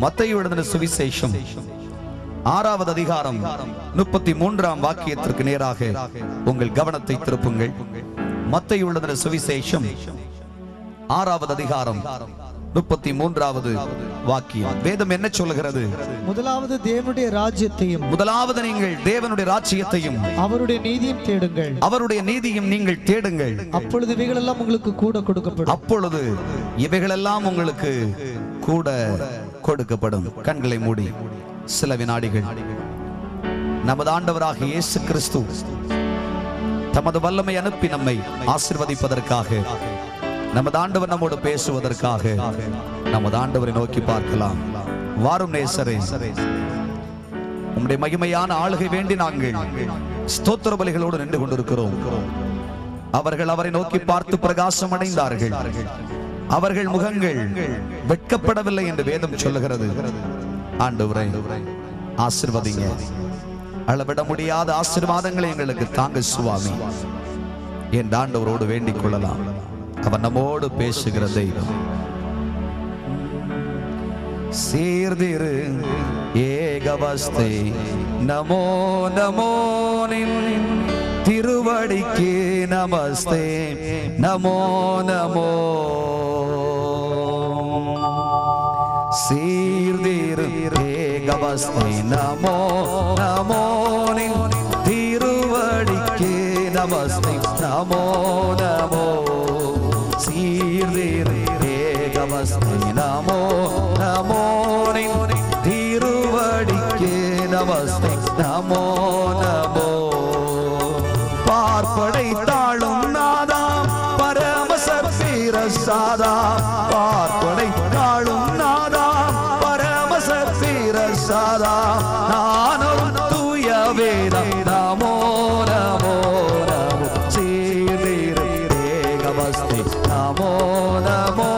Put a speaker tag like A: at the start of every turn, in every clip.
A: மத்தேயு எழுதின சுவிசேஷம் 6வது அதிகாரம் 33ஆம் வாக்கியத்திற்கு நேராக உங்கள் கவனத்தை திருப்புங்கள். மத்தேயு எழுதின சுவிசேஷம் 6வது அதிகாரம் 33வது வாக்கியம். வேதம் என்ன சொல்கிறது?
B: முதலாவது தேவனுடைய ராஜ்யத்தையும்,
A: முதலாவது நீங்கள் தேவனுடைய ராஜ்யத்தையும்
B: அவருடைய நீதியும் தேடுங்கள்,
A: அவருடைய நீதியும் நீங்கள் தேடுங்கள்,
B: அப்பொழுது இவைகளெல்லாம் உங்களுக்கு கூட கொடுக்கப்படும்.
A: அப்பொழுது இவைகளெல்லாம் உங்களுக்கு கூட கொடுக்கப்படும். கண்களை மூடி சில வினாடிகள் நமது ஆண்டவராக இயேசு கிறிஸ்து தமது வல்லமை அனுப்பி நம்மை ஆசீர்வதிப்பதற்காக, நமது ஆண்டவர் நம்மோடு பேசுவதற்காக நமது ஆண்டவரை நோக்கி பார்க்கலாம். வாரும் நேசரே, உம்முடைய மகிமையான ஆளுகை வேண்டி நாங்கள் ஸ்தோத்திர பலிகளோடு நின்று கொண்டிருக்கிறோம். அவர்கள் அவரை நோக்கி பார்த்து பிரகாசம் அடைந்தார்கள். அவர்கள் முகங்கள் வெட்கப்படவில்லை என்று வேதம் சொல்லுகிறது. ஆண்டவரே ஆசீர்வதிங்க, அளவிட முடியாத ஆசீர்வாதங்களை எங்களுக்கு தாங்க சுவாமி என் ஆண்டவரோடு வேண்டிக் கொள்ளலாம். அவர் நம்மோடு பேசுகிற தெய்வம். சீர்திரு ஏகவஸ்தை நமோ நமோ திருவடிக்கு நமஸ்தே நமோ நமோ. சீர்திரு ஏகவஸ்தை நமோ நமோ திருவடிக்கு நமஸ்தே நமோ நமோ. சீர்திரு ஏகவஸ்தை நமோ நமோ திருவடிக்கு நமஸ்தே நமோ நமோ. பார்ப்படை தாழும் நாதா பரமசத்தீர சாதா, பார்ப்படை தாழும் நாதா பரமசத்தீர சாதா, நானும் தூய வேதம் நமோ நமோ நமோ. சீர்திரு ஏகவஸ்தை நமோ நமோ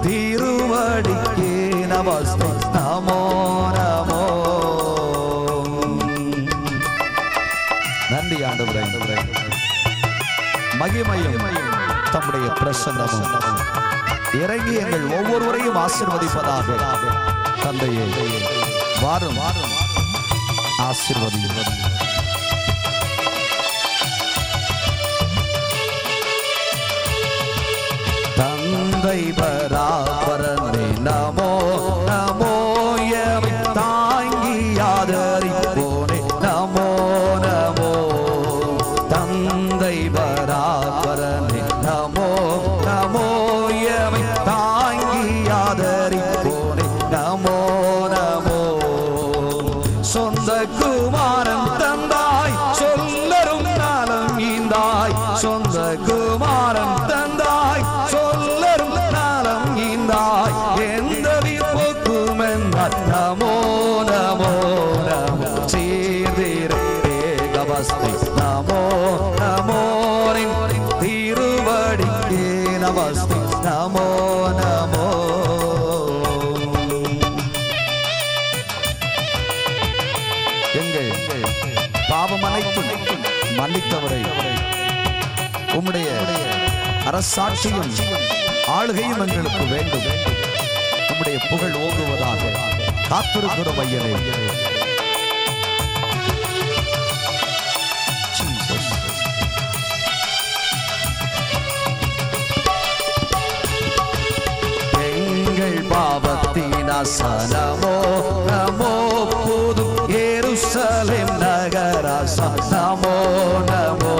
A: திருவடிக்கு நமஸ்தே நமோ நமோ. நன்றி ஆண்டவரே, மகிமையும் தம்முடைய பிரசன்னமும் இறங்கி எங்கள் ஒவ்வொருவரையும் ஆசீர்வதிப்பதாக. தந்தையே வாரும் ஆசீர்வதியும். தந்தை பராபரனே நமோ நமோ, எமை தாங்கி ஆதரிப்போனே நமோ நமோ. தந்தை பராபரனே நமோ நமோ, எமை தாங்கி ஆதரிப்போனே நமோ நமோ. சொந்த குமாரன் தந்தாய் சொல்லரும் நலம் ஈந்தாய், சொந்த குமாரன் தந்தாய் சொல்லரும் நலம் ஈந்தாய், எந்த விருப்பக்கும் என்றார் நமோ நமோ நமோ. சீர்திரு ஏகவஸ்தை நமோ நமோ திருவடிக்கு நமஸ்தே நமோ நமோ. எங்கள் பாவம் அனைத்தும் மன்னித்தவரை, உம்முடைய அரசாட்சியும் ஆளுகையும் எங்களுக்கு வேண்டும். உம்முடைய புகழ் ஓங்குவதாக காத்திருக்கிறோம் ஐயனே. எங்கள் பாவத்தின் அசனமோ நமோ, புது எருசலேம் நகராசா நமோ நமோ.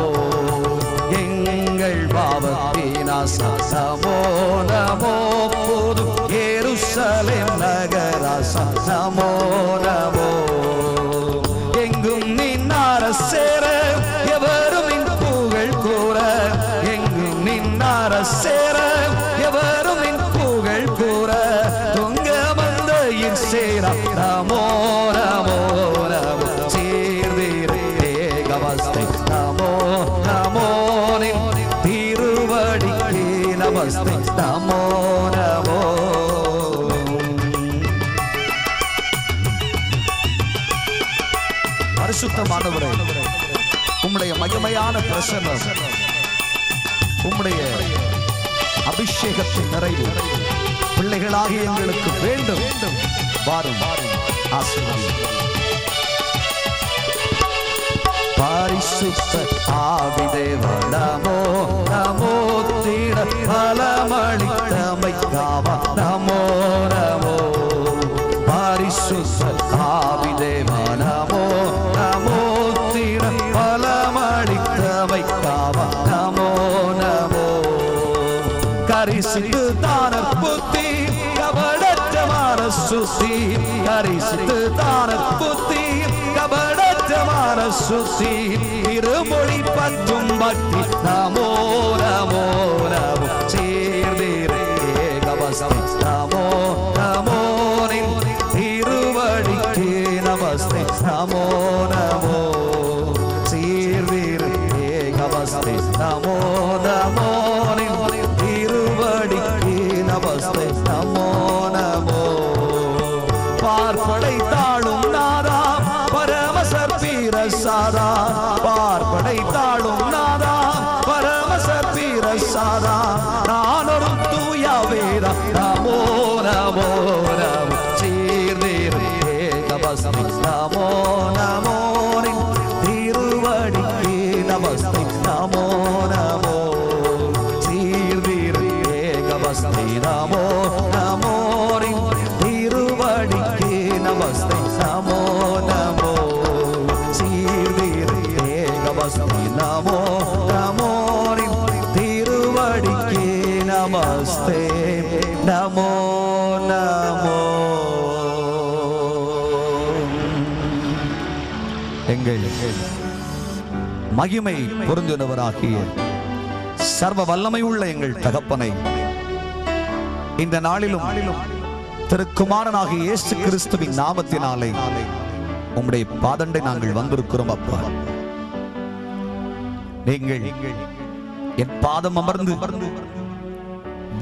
A: எங்கள் பாவத்தின் அசனமோ நமோ, புது எருசலேம் நகராசா நமோ நமோ. எங்கும் நின் அரசேர எவரும் நின் புகழ் கூற, எங்கும் நின் அரசேர எவரும் நின் புகழ் கூற, நமோ நமோ நமோ சேர்ந்தீரே ஏகவஸ்தை நமோ நமோ நின் திருவடிக்கே நமஸ்தே நமோ நமோ. பரிசுத்தமானவரே, உம்முடைய மகிமையான பிரசன்னம், உம்முடைய அபிஷேகத்தின் நிறைவு பிள்ளைகளாகிய எங்களுக்கு வேண்டும். வாரும் ஆசீர்வதியும். பரிசுத்த ஆவிதேவா நமோ நமோ தீர பலமளித்தமைக்காவா நமோ நமோ. பரிசுத்த ஆவிதேவா நமோ நமோ தீர பலமளித்தமைக்காவா நமோ நமோ. கரிசித்து தானர் புத்தி கபடற்றமான சுத்தி, கரிசித்து தானர் புத்தி கபடற்றமான சுத்தி, இருமொழி பற்றும் பக்தி நமோ நமோ நமோ சேர்ந்தீரே ஏகவஸ்தை நமோ நமோ நின் திருவடிக்கே நமஸ்தே நமோ நமோ சேர்ந்தீரே ஏகவஸ்தை நமோ நமோ நின் திருவடிக்கே நமஸ்தே நமோ நமோ. பார்ப்படை தாழும் நாதா பரமசற்பீர சாதா, பார்ப்படை தாழும் நாதா பரமசற்பீர சாதா, நானொரு தூய வேதா நமோ நமோ நமோ சேர்ந்தீரே ஏகவஸ்தை நமோ நமோ நின் திருவடிக்கே நமஸ்தே நமோ நமோ சேர்ந்தீரே ஏகவஸ்தை நமோ நமோ நின் திருவடிக்கே நமஸ்தே நமோ நமோ சேர்ந்தீரே ஏகவஸ்தை நமோ நமோ நின் திருவடிக்கே நமஸ்தே நமோ நமோ. எங்கள் மகிமை பொருந்தினவராகிய சர்வ வல்லமை உள்ள எங்கள் தகப்பனை, இந்த நாளிலும் திருக்குமாரனாகிய இயேசு கிறிஸ்துவின் நாமத்தினாலே உம்முடைய பாதண்டை நாங்கள் வந்திருக்கிறோம். அப்பா, நீங்கள் என் பாதம் அமர்ந்து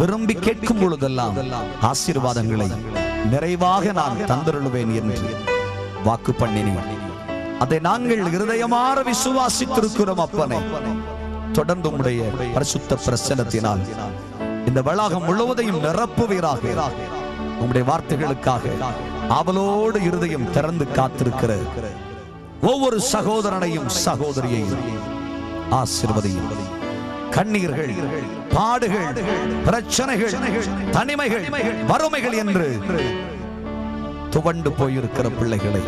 A: விரும்பி கேட்கும் பொழுதெல்லாம் ஆசீர்வாதங்களை நிறைவாக நான் தந்தருளுவேன் என்று வாக்கு பண்ணினேன். அதை நாங்கள் இருதயமாற விசுவாசித்திருக்கிறோம். அப்பனே, தொடர்ந்து உம்முடைய பரிசுத்த பிரசன்னத்தினால் இந்த வளாகம் முழுவதையும் நிரப்புவீராக. உம்முடைய வார்த்தைகளுக்காக ஆவலோடு இருதயம் திறந்து காத்திருக்கிற ஒவ்வொரு சகோதரனையும் சகோதரியையும் ஆசீர்வதியும். கண்ணீர்கள், பாடுகள், பிரச்சனைகள், தனிமைகள், வறுமைகள் என்று துவண்டு போயிருக்கிற பிள்ளைகளை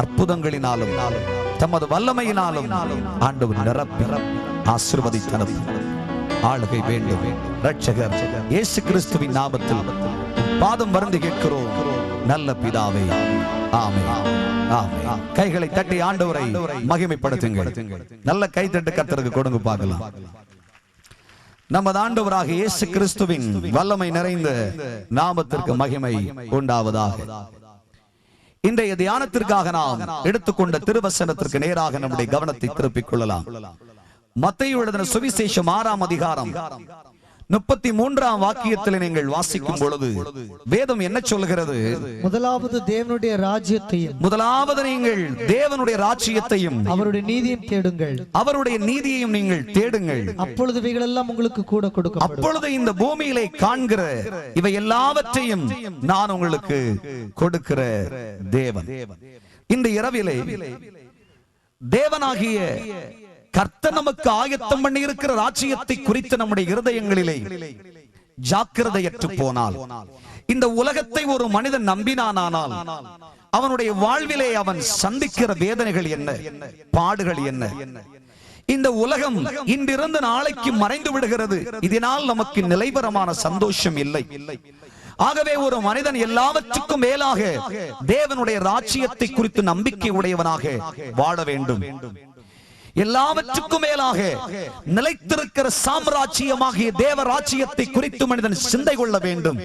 A: அற்புதங்களினாலும் தமது வல்லமையினாலும் ஆண்டவர் நிரப்பி ஆசீர்வதித்தனர். ஆளுகை வேண்டும். இரட்சகர் இயேசு கிறிஸ்துவின் நாமத்தில் பாதம் வருந்தி கேட்கிறோம் நல்ல பிதாவே, ஆமென் ஆமென். கைகளை தட்டி ஆண்டவரை மகிமைப்படுத்துங்கள். நல்ல கை தட்டு கர்த்தருக்கு கொடுங்க பார்க்கலாம். நமது ஆண்டவராக இயேசு கிறிஸ்துவின் வல்லமை நிறைந்த நாமத்திற்கு மகிமை உண்டாவதாக. இன்றைய தியானத்திற்காக நாம் எடுத்துக்கொண்ட திருவசனத்திற்கு நேராக நம்முடைய கவனத்தை திருப்பிக் கொள்ளலாம். மத்தேயு எழுதின சுவிசேஷம் 6ஆம் அதிகாரம் 33ஆம் வாக்கியத்தில் நீங்கள் வாசிக்கும் பொழுது வேதம் என்ன சொல்கிறது?
B: முதலாவது தேவனுடைய ராஜ்யத்தையும்,
A: முதலாவது நீங்கள் தேவனுடைய ராஜ்யத்தையும்
B: அவருடைய நீதியையும் தேடுங்கள்,
A: அவருடைய நீதியையும் நீங்கள் தேடுங்கள்,
B: அப்பொழுது இவைகள் எல்லாம் உங்களுக்கு கூட கொடுக்கப்படும்.
A: அப்பொழுது இந்த பூமியிலே காண்கிற இவை எல்லாவற்றையும் நான் உங்களுக்கு கொடுக்கிற தேவன். இந்த இரவிலே தேவனாகிய கர்த்தர் நமக்கு ஆயத்தம் பண்ணி இருக்கிற ராஜ்யத்தை குறித்து நம்முடைய இருதயங்களிலே ஜாக்கிரதையற்று போனால், இந்த உலகத்தை ஒரு மனிதன் நம்பினானால் அவனுடைய வாழ்விலே அவன் சந்திக்கிற வேதனைகள் என்ன, பாடுகள் என்ன? இந்த உலகம் இன்றிருந்து நாளைக்கு மறைந்து விடுகிறது. இதனால் நமக்கு நிலைவரமான சந்தோஷம் இல்லை. ஆகவே ஒரு மனிதன் எல்லாவற்றுக்கும் மேலாக தேவனுடைய ராஜ்யத்தை குறித்து நம்பிக்கை உடையவனாக வாழ வேண்டும். எல்லாவற்றுக்கும் மேலாக நிலைத்திருக்கிற சாம்ராஜ்யமாகிய தேவ ராஜ்யத்தை குறித்து மனிதன் சிந்தை கொள்ள வேண்டும்.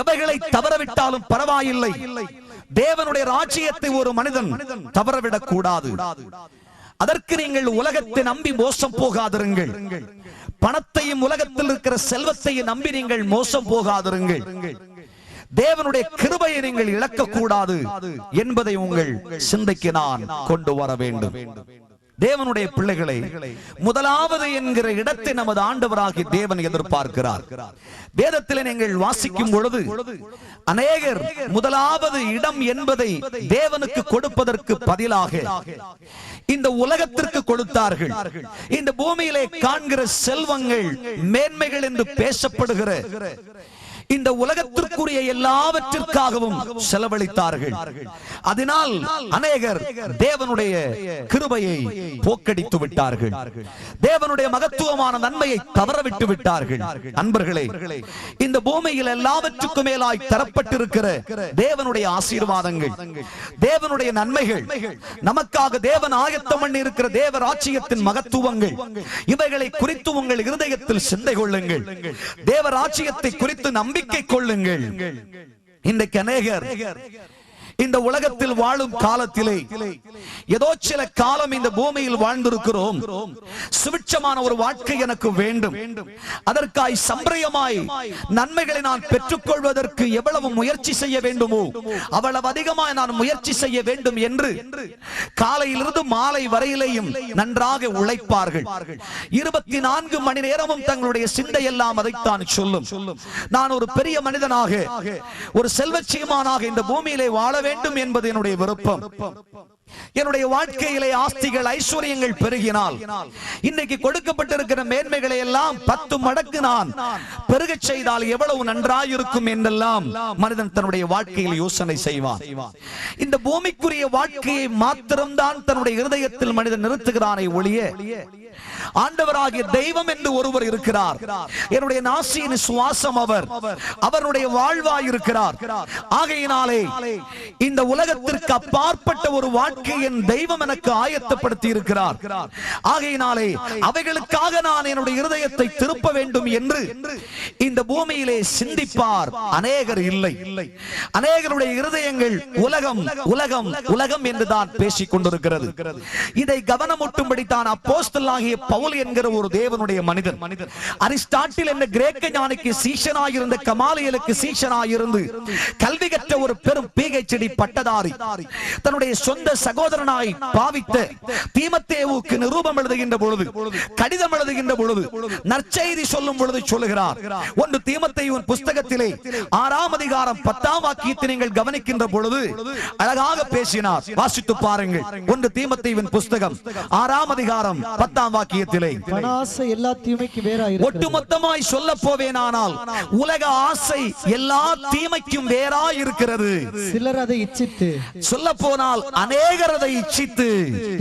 A: எவைகளை தவறவிட்டாலும் பரவாயில்லை, தேவனுடைய ராஜ்யத்தை ஒரு மனிதன் தவறவிடக் கூடாது. அதற்கு நீங்கள் உலகத்தை நம்பி மோசம் போகாதிருங்கள். பணத்தையும் உலகத்தில் இருக்கிற செல்வத்தையும் நம்பி நீங்கள் மோசம் போகாதிருங்கள். தேவனுடைய கிருபையை நீங்கள் இழக்கக்கூடாது என்பதை உங்கள் சிந்தைக்கு நான் கொண்டு வர வேண்டும். தேவனுடைய பிள்ளைகளை, முதலாவது என்கிற இடத்தை நமது ஆண்டவராகிய தேவன் எதிர்பார்க்கிறார். வேதத்தில் நீங்கள் வாசிக்கும் பொழுது அநேகர் முதலாவது இடம் என்பதை தேவனுக்கு கொடுப்பதற்கு பதிலாக இந்த உலகத்திற்கு கொடுத்தார்கள். இந்த பூமியிலே காண்கிற செல்வங்கள், மேன்மைகள் என்று பேசப்படுகிற இந்த உலகத்திற்குரிய எல்லாவற்றிற்காகவும் செலவழித்தார்கள். அதனால் அநேகர் தேவனுடைய கிருபையை போக்கடித்து விட்டார்கள். தேவனுடைய மகத்துவமான நன்மையை தவறவிட்டு விட்டார்கள். அன்பர்களே, இந்த பூமியில் எல்லாவற்றுக்கும் மேலாய் தரப்பட்டிருக்கிற தேவனுடைய ஆசீர்வாதங்கள், தேவனுடைய நன்மைகள், நமக்காக தேவன் ஆயத்தம் பண்ணி இருக்கிற தேவ ராஜ்யத்தின் மகத்துவங்கள், இவைகளை குறித்து உங்கள் இருதயத்தில் சிந்தை கொள்ளுங்கள். தேவ ராஜ்யத்தை குறித்து நம்பிக்கை கொள்ளுங்கள். இன்றைக்கு அநேகர் இந்த உலகத்தில் வாழும் காலத்திலே ஏதோ சில காலம் இந்த பூமியில் வாழ்ந்திருக்கிறோம். சுபிட்சமான ஒரு வாழ்க்கை எனக்கு வேண்டும், அதற்காய் சம்பிரயமாய் நன்மைகளை நான் பெற்றுக்கொள்வதற்கு எவ்வளவு முயற்சி செய்ய வேண்டுமோ அவ்வளவு அதிகமாய் நான் முயற்சி செய்ய வேண்டும் என்று காலையிலிருந்து மாலை வரையிலேயும் நன்றாக உழைப்பார்கள். 24 மணி நேரமும் தங்களுடைய சிந்தை எல்லாம் அதைத்தான் சொல்லும். நான் ஒரு பெரிய மனிதனாக, ஒரு செல்வச்சீமானாக இந்த பூமியிலே வாழ வேண்டும் என்பது என்னுடைய விருப்பம். என்னுடைய வாழ்க்கையிலே ஆஸ்திகள், ஐஸ்வர்யங்கள் பெருகினால் இன்னைக்கு கொடுக்கப்பட்டிருக்கிற மேன்மைகளை எல்லாம் 10 மடங்கு நான் பெருகச் செய்தால் எவ்வளவு நன்றாயிருக்கும் என்றெல்லாம் மனிதன் தன்னுடைய வாழ்க்கையில் யோசனை செய்வான். இந்த பூமிக்குரிய வாழ்க்கையை மாத்திரம்தான் தன்னுடைய இருதயத்தில் மனிதன் நிறுத்துகிறானே ஒழிய ஆண்டவராகிய தெய்வம் என்று ஒருவர் இருக்கிறார். என்னுடைய நாசியின் சுவாசம் அவர், அவருடைய வாழ்வாய் இருக்கிறார். ஆகையினாலே இந்த உலகத்திற்கு அப்பாற்பட்ட ஒரு வாழ்க்கை என் தெய்வம் எனக்கு ஆயத்தப்படுத்தி இருக்கிறார். ஆகையினாலே அவைகளுக்காக நான் என்னுடைய இருதயத்தை திருப்ப வேண்டும் என்று இந்த பூமியிலே சிந்திப்பார் அநேகர் இல்லை. அநேகருடைய இருதயங்கள் உலகம் உலகம் உலகம் என்றுதான் பேசிக் கொண்டிருக்கிறது. இதை கவனமூட்டும்படி தான் அப்போஸ்தலனாகிய பவுல் என்கிற ஒரு தேவனுடைய மனிதன், அரிஸ்டாட்டில் என்ற கிரேக்க ஞானிக்கு சீஷனாயிருந்த கமாலியலுக்கு சீஷனாயிருந்து கல்வி கற்ற ஒரு பெரும் PhD பட்டதாரி, தன்னுடைய சொந்த சகோதரனாய் பாவித்த தீமத்தேவுக்கு நிரூபம் எழுதுகின்ற பொழுது, கடிதம் எழுதுகின்ற பொழுது, நற்செய்தி சொல்லும் பொழுது சொல்லுகிறார். 1 தீமத்தேயுவின் புஸ்தகத்திலே 6ஆம் அதிகாரம் 10ஆம் வாக்கியத்தை நீங்கள் கவனிக்கின்ற பொழுது அழகாக பேசினார். வாசித்து பாருங்கள். 1 தீமத்தேயுவின் புஸ்தகம் 6ஆம் அதிகாரம் 10ஆம் வாக்கியத்திலே,
B: பணாசை எல்லா தீமைக்கும் வேறாயிருக்கிறது.
A: ஒட்டுமொத்தமாய் சொல்ல போவேனானால் உலக ஆசை எல்லா தீமைக்கும் வேறாய் இருக்கிறது.
B: சிலர் அதை இச்சித்து,
A: சொல்ல போனால் அநேகர் அதை இச்சித்து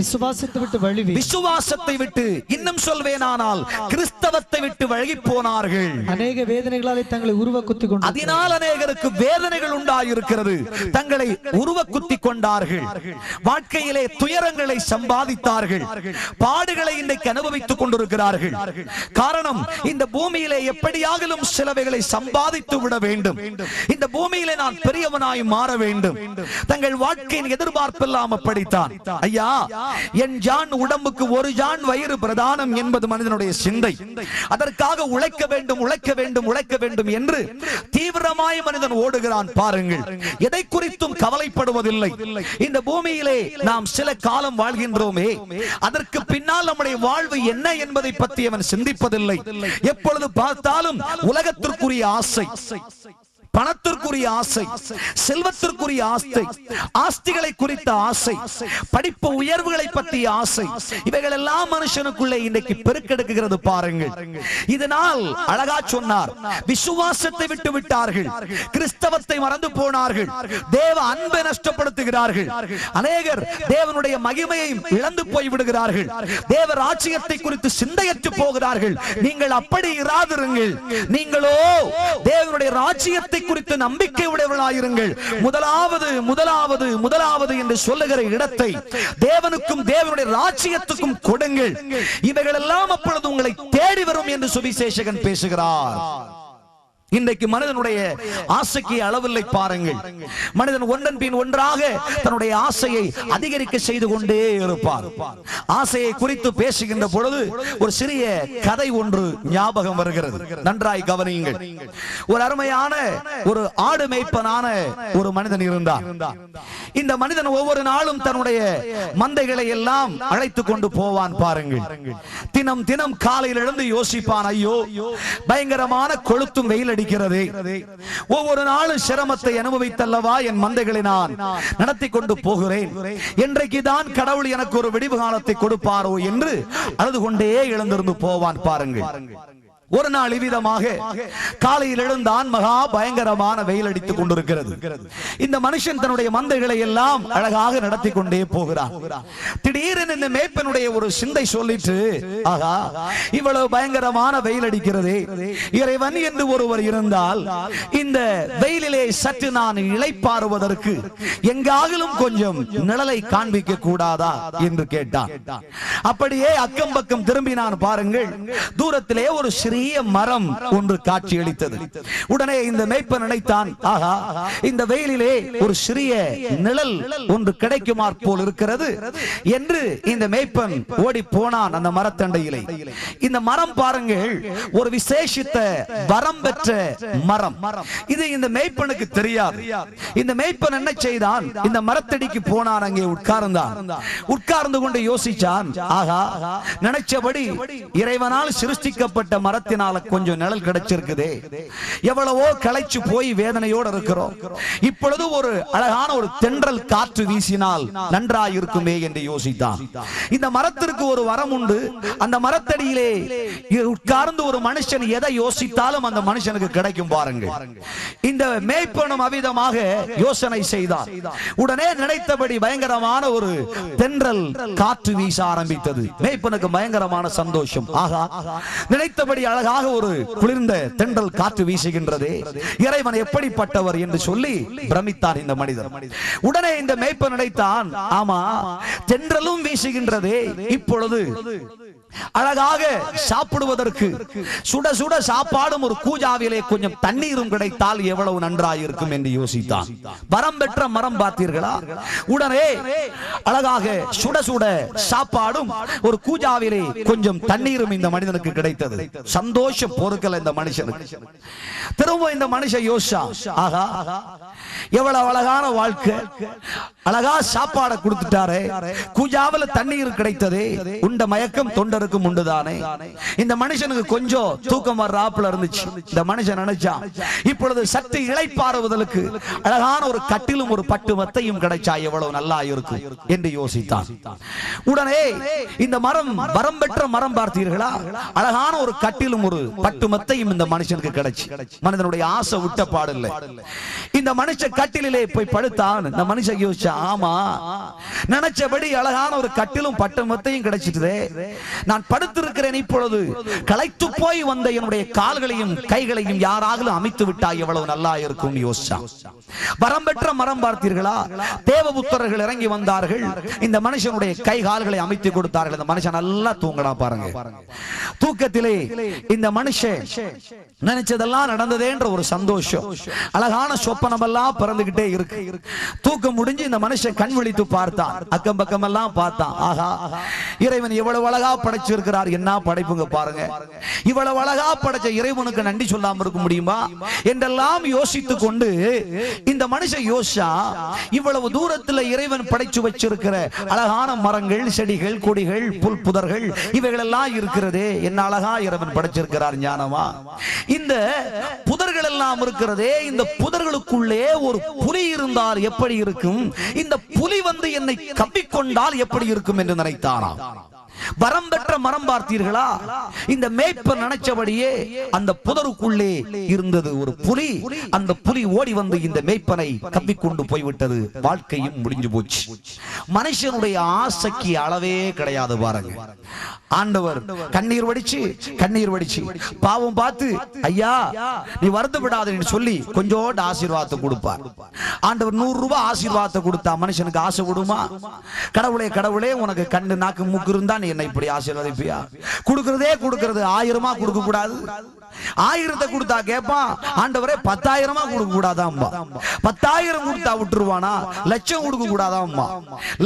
B: விசுவாசத்தை விட்டு வழுவி,
A: விசுவாசத்தை விட்டு, இன்னும் சொல்வேனானால் கிறிஸ்தவத்தை விட்டு வழி போனார்கள்.
B: அநேக வேதனைகளாலே தங்களை உருவ குத்தி கொண்டு,
A: அதனால் அநேகருக்கு வேதனைகள் உண்டாயிருக்கிறது. தங்களை உருவ குத்தி கொண்டார்கள். வாழ்க்கையிலே துயரங்களை சம்பாதித்தார்கள். பாடுகளை இன்றைக்கு அனுபவித்துக் கொண்டிருக்கிறார்கள். காரணம், இந்த பூமியிலே எப்படியாகிலும் சிலவைகளை சம்பாதித்து விட வேண்டும், இந்த பூமியிலே நான் பெரியவனாய் மாற வேண்டும். தங்கள் வாழ்க்கையின் எதிர்பார்ப்பெல்லாம் அப்படித்தான். ஐயா, என் ஜான் உடம்புக்கு ஒரு ஜான் வயிறு பிரதானம் என்பது மனிதனுடைய சிந்தை. அதற்காக உழைக்க வேண்டும், உழைக்க வேண்டும், உழைக்க வேண்டும் என்று தீவிரமாய் மனிதன் ஓடுகிறான். பாருங்கள், எதை குறித்தும் கவலைப்படுவதில்லை. இந்த பூமியிலே நாம் சில காலம் வாழ்கின்றோமே, அதற்கு பின்னால் நம்முடைய வாழ்வு என்ன என்பதை பற்றி அவன் சிந்திப்பதில்லை. எப்பொழுது பார்த்தாலும் உலகத்திற்குரிய ஆசை, பணத்திற்குரிய ஆசை, செல்வத்திற்குரிய ஆசை, ஆஸ்திகளை குறித்த ஆசை, படிப்பு உயர்வுகளை பற்றிய ஆசை, இவைகள் எல்லாம் மனுஷனுக்குள்ளே இன்றைக்கு பெருக்கெடுக்குகிறது. பாருங்கள், இதனால் அழகா சொன்னார், விசுவாசத்தை விட்டு விட்டார்கள், கிறிஸ்தவத்தை மறந்து போனார்கள், தேவ அன்பை நஷ்டப்படுத்துகிறார்கள், அநேகர் தேவனுடைய மகிமையையும் இழந்து போய் விடுகிறார்கள், தேவ ராஜ்யத்தை குறித்து சிந்தையற்று போகிறார்கள். நீங்கள் அப்படி இராதிருங்கள். நீங்களோ தேவனுடைய ராஜ்யத்தை குறித்து நம்பிக்கை உடையவர்களாயிருங்கள். முதலாவது முதலாவது முதலாவது என்று சொல்லுகிற இடத்தை தேவனுக்கும் தேவனுடைய ராஜ்யத்துக்கும் கொடுங்கள். இவைகள் எல்லாம் அப்பொழுது உங்களை தேடி வரும் என்று சுவிசேஷகன் பேசுகிறார். இன்றைக்கு மனிதனுடைய ஆசைக்கு அளவில்லை பாருங்கள். மனிதன் ஒன்றன் பின் ஒன்றாக தன்னுடைய ஆசையை அதிகரிக்க செய்து கொண்டே இருப்பார். ஆசையை குறித்து பேசுகின்ற பொழுது ஒரு சிறிய கதை ஒன்று ஞாபகம் வருகிறது. நன்றாய் கவனியுங்கள். ஒரு அருமையான ஒரு ஆடு மேய்ப்பனான ஒரு மனிதன் இருந்தார். இந்த மனிதன் ஒவ்வொரு நாளும் தன்னுடைய மந்தைகளை எல்லாம் அழைத்து கொண்டு போவான் பாருங்கள். தினம் தினம் காலையில் எழுந்து யோசிப்பான், ஐயோ பயங்கரமான கொளுத்தும் வெயில் அடிக்கிறது, ஒவ்வொரு நாளும் சிரமத்தை அனுபவித்தல்லவா என் மந்தைகளை நான் நடத்தி கொண்டு போகிறேன், என்றைக்கு தான் கடவுள் எனக்கு ஒரு விடிவு காலத்தை கொடுப்பாரோ என்று அழுது கொண்டே எழுந்திருந்து போவான் பாருங்கள். ஒரு நாள் இவ்விதமாக காலையில் எழுந்தான். மகா பயங்கரமான வெயில் அடித்துக் கொண்டிருக்கிறது. இந்த மனுஷன் தன்னுடைய மந்தைகளை எல்லாம் அழகாக நடத்தி கொண்டே போகிறான். திடீரென இந்த மேய்ப்பனுடைய ஒரு சிந்தை சொல்லிட்டு, ஆகா இவ்வளவு பயங்கரமான வெயில் அடிக்கிறது, இறைவன் என்று ஒருவர் இருந்தால் இந்த வெயிலிலே சற்று நான் இளைப்பாறுவதற்கு எங்காகிலும் கொஞ்சம் நிழலை காண்பிக்க கூடாதா என்று கேட்டான். அப்படியே அக்கம் பக்கம் திரும்பினான் பாருங்கள். தூரத்திலே ஒரு சிறிய மரம் ஒன்று காட்சியளித்தது. உடனே இந்த மேய்ப்பன் நினைத்தான், ஆகா இந்த வெயிலிலே ஒரு சிறிய நிழல் ஒன்று கிடைக்குமாற் போல் இருக்கிறது என்று இந்த மேய்ப்பன் ஓடி போனான் அந்த மரத்தண்டையிலே. இந்த மரம் பாருங்கள் ஒரு விசேஷித்த வரம் பெற்ற மரம். இது இந்த மேய்ப்பனுக்கு தெரியாது. இந்த மேய்ப்பன் என்ன செய்தான், இந்த மரத்தடிக்கு போனான், அங்கே உட்கார்ந்தான். உட்கார்ந்து கொண்டு யோசிச்சான், ஆகா நினைச்சபடி இறைவனால் சிருஷ்டிக்கப்பட்ட மரத்தினால கொஞ்சம் நிழல் கிடைச்சிருக்குதே, எவ்வளவோ களைச்சு போய் வேதனையோடு இருக்கிறோம், இப்பொழுது ஒரு அழகான ஒரு தென்றல் காற்று வீசினால் நன்றாயிருக்குமே என்று யோசித்தான். இந்த மரத்திற்கு ஒரு வரம் உண்டு. அந்த மரத்தடியிலே உட்கார்ந்து ஒரு மனுஷன் எதை யோசித்தாலும் அந்த மனுஷனுக்கு கிடைக்கும் பாருங்கள். இந்த மேய்ப்பனும் அவிதமாக யோசனை செய்தார். உடனே நினைத்தபடி பயங்கரமான ஒரு தென்றல் காற்று வீச ஆரம்பித்தது. மேய்ப்பனுக்கு பயங்கரமான சந்தோஷம். ஆகா நினைத்தபடி அழகாக ஒரு குளிர்ந்த தென்றல் காற்று வீசுகின்றதே, இறைவன் எப்படிப்பட்டவர் என்று சொல்லி பிரமித்தார் இந்த மனிதர். உடனே இந்த மேய்ப்பன் நினைத்தான், ஆமா தென்றலும் வீசுகின்றதே, இப்பொழுது அழகாக சாப்பிடுவதற்கு சுட சுட சாப்பாடும் ஒரு கூஜாவிலே கொஞ்சம் தண்ணீரும் கிடைத்தால் எவ்வளவு நன்றாயிருக்கும் என்று யோசித்தான். வரம் பெற்ற மரம் பார்த்தீர்களா? உடனே அழகாக சுட சுட சாப்பாடும் ஒரு கூஜாவிலே கொஞ்சம் தண்ணீரும் இந்த மனிதனுக்கு கிடைத்தது. சந்தோஷம் பொறுக்கல இந்த மனுஷனுக்கு. திரும்ப இந்த மனுஷன் யோசிச்சா, ஆகா எவ்வளவு அழகான வாழ்க்கை, அழகா சாப்பாடை கொடுத்துட்டாரே, கூஜாவில தண்ணீர் கிடைத்ததே, உண்ட மயக்கம் தொண்டருக்கும் உண்டுதானே. இந்த மனுஷனுக்கு கொஞ்சம் தூக்கம் வர்றாப்புல இருந்துச்சு. இந்த மனுஷன் நினைச்சான், இப்பொழுது சற்று இளைப்பாறுவதற்கு அழகான ஒரு கட்டிலும் ஒரு பட்டு மத்தையும் கிடைச்சா எவ்வளவு நல்லா இருக்கும் என்று யோசித்தான். உடனே இந்த மரம் வரம் பெற்ற மரம் பார்த்தீர்களா? அழகான ஒரு கட்டிலும் ஒரு பட்டு மத்தையும் இந்த மனுஷனுக்கு கிடைச்சு. மனிதனுடைய ஆசை விட்ட பாடில்லை. இந்த மனுஷன் கட்டிலே போய் படுத்தான். இந்த மனுஷன் யோசிச்சா, ஆமா நினைச்சபடி அழகான ஒரு கட்டிலும் பட்டு மத்தையும் கிடைச்சிட்டு நான் படுத்திருக்கிறேன், இப்பொழுது களைத்து போய் வந்த என்னுடைய கால்களையும் கைகளையும் யாராலும் அமைத்து விட்டா எவ்வளவு நல்லா இருக்கும் யோசிச்சான். வரம் பெற்ற மரம் பார்த்தீர்களா? தேவபுத்திரர்கள் இறங்கி வந்தார்கள். இந்த மனுஷனுடைய கை கால்களை அமைத்து கொடுத்தார்கள். இந்த மனுஷன் நல்லா தூங்கடா பாருங்க. தூக்கத்திலே இந்த மனுஷன் நினைச்சதெல்லாம் நடந்ததே என்ற ஒரு சந்தோஷம், அழகான சொப்பனம் எல்லாம் பிறந்துகிட்டே இருக்கு. தூக்கம் முடிஞ்சு இந்த மனுஷன் கண் விழித்து பார்த்தான். அக்கம் பக்கம் எல்லாம் பார்த்தான். ஆகா இறைவன் எவ்வளவு அழகா படைச்சிருக்கிறார், என்ன படைப்புங்க பாருங்க. இவ்வளவு அழகா படைச்ச இறைவனுக்கு நன்றி சொல்லாம இருக்க முடியுமா என்றெல்லாம் யோசித்துக் கொண்டு இந்த மனுஷன் யோசிச்சா, இவ்வளவு தூரத்தில் இறைவன் படைச்சு வச்சிருக்கிற அழகான மரங்கள், செடிகள், கொடிகள், புல் புதர்கள் இவைகள் எல்லாம் இருக்கிறதே, என்ன அழகா இறைவன் படைச்சிருக்கிறார் ஞானமா. இந்த புதர்கள் எல்லாம் இருக்கிறதே, இந்த புதர்களுக்குள்ளே ஒரு புலி இருந்தால் எப்படி இருக்கும், இந்த புலி வந்து என்னை கவ்விக்கொண்டால் எப்படி இருக்கும் என்று நினைத்தானா. வரம் பெற்ற மரம் பார்த்தீர்களா? இந்த மேய்ப்பர் நினைச்சபடியே அந்த புதருக்குள்ளே இருந்தது ஒரு புலி. அந்த புலி ஓடி வந்து இந்த மேய்ப்பனை கவ்விக்கொண்டு போய்விட்டது. வாழ்க்கையும் முடிஞ்சு போச்சு. மனுஷனுடைய ஆசைக்கு அளவே கிடையாது பாருங்க. ஆண்டவர் கண்ணீர் வடிச்சு பாவம் பார்த்து, ஐயா நீ வருத்தப்படாதன்னு சொல்லி கொஞ்சோண்டு ஆசீர்வாதத்தை கொடுப்பார். ஆண்டவர் 100 ரூபாய் ஆசீர்வாதத்தை கொடுத்தா மனுஷனுக்கு ஆசை விடுமா? கடவுளே உனக்கு கண்ணு நாக்கு மூக்கு இருந்தா என்னை இப்படி ஆசீர்வதிப்பியா? கொடுக்கிறதே 1000 கொடுக்க கூடாது? 1000 கொடுத்தா கேட்பான், ஆண்டவரே 10,000 கொடுக்க கூடாதாம்பா. 10,000 கொடுத்தா விட்டுருவானா? லட்சம் கொடுக்க கூடாதாம்பா.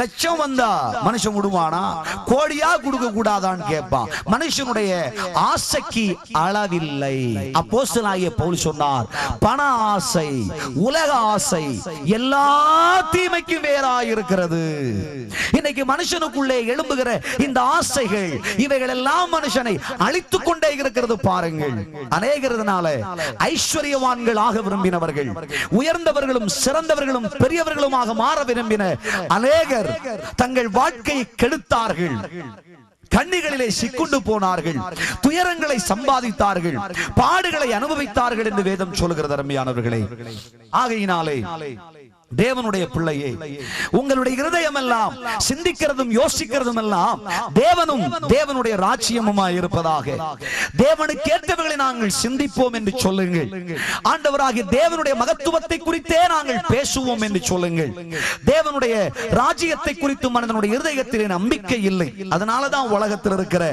A: லட்சம் வந்தா மனுஷன் விடுவானா? கோடியா கொடுக்க கூடாதான்னு கேட்பான். மனுஷனுடைய ஆசைக்கு அளவில்லை. அப்போஸ்தலனாகிய பவுல் சொன்னார், பண ஆசை, உலக ஆசை எல்லா தீமைக்கும் வேறாயிருக்கிறது. இன்னைக்கு மனுஷனுக்குள்ளே எழும்புகிற இந்த ஆசைகள், இவைகள் எல்லாம் மனுஷனை அழித்துக் கொண்டே இருக்கிறது. பாருங்கள், அநேகரதுனால ஐஸ்வர்யவான்கள் ஆக விரும்பினவர்கள், உயர்ந்தவர்களும் சிறந்தவர்களும் பெரியவர்களுமாக மாற விரும்பின அநேகர் தங்கள் வாழ்க்கையை கெடுத்தார்கள். கண்ணிகளிலே சிக்குண்டு போனார்கள், துயரங்களை சம்பாதித்தார்கள், பாடுகளை அனுபவித்தார்கள் என்று வேதம் சொல்கிறது. அருமையானவர்களே, ஆகையினாலே தேவனுடைய பிள்ளையே, உங்களுடைய இருதயம் எல்லாம் சிந்திக்கிறதும் யோசிக்கிறதும் எல்லாம் தேவனும் தேவனுடைய ராஜ்யமுமாய் இருப்பதாக. தேவனுக்கு ஏற்றவர்களை நாங்கள் சிந்திப்போம் என்று சொல்லுங்கள். ஆண்டவராகிய தேவனுடைய மகத்துவத்தை குறித்தே நாங்கள் பேசுவோம் என்று சொல்லுங்கள். தேவனுடைய ராஜ்யத்தை குறித்து மனிதனுடைய இருதயத்திலே நம்பிக்கை இல்லை. அதனாலதான் உலகத்தில் இருக்கிற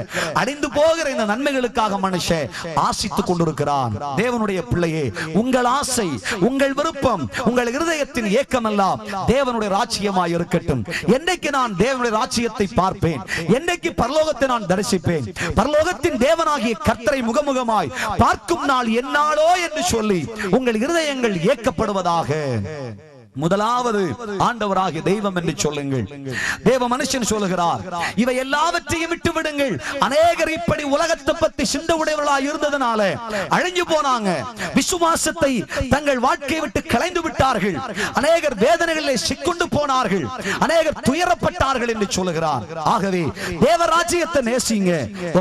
A: அழிந்து போகிற இந்த நன்மைகளுக்காக மனுஷன் ஆசித்துக் கொண்டிருக்கிறான். தேவனுடைய பிள்ளையே, உங்கள் ஆசை, உங்கள் விருப்பம், உங்கள் இருதயத்தின் ஏக்கமெல்லாம் தேவனுடைய ராஜ்யமாய் இருக்கட்டும். என்னைக்கு நான் தேவனுடைய ராஜ்யத்தை பார்ப்பேன், என்னைக்கு பரலோகத்தை நான் தரிசிப்பேன், பரலோகத்தின் தேவனாகிய கர்த்தரை முகமுகமாய் பார்க்கும் நாள் என்னாலோ என்று சொல்லி உங்கள் இருதயங்கள் ஏக்கப்படுவதாக. முதலாவது ஆண்டவராகிய தெய்வம் என்று சொல்லுங்கள். தேவ மனுஷன் சொல்லுகிறார், இவை எல்லாவற்றையும் விட்டு விடுங்கள். அநேகர் இப்படி உலகத்தை பற்றி சிந்தை உடையவர்களாக இருந்ததனால அழிஞ்சு போனாங்க. விசுவாசத்தை தங்கள் வாழ்க்கையை விட்டு கலைந்து விட்டார்கள். அநேகர் வேதனைகளிலே சிக்குண்டு போனார்கள், அநேகர் துயரப்பட்டார்கள் என்று சொல்லுகிறார். ஆகவே தேவராஜ்யத்தை நேசிங்க,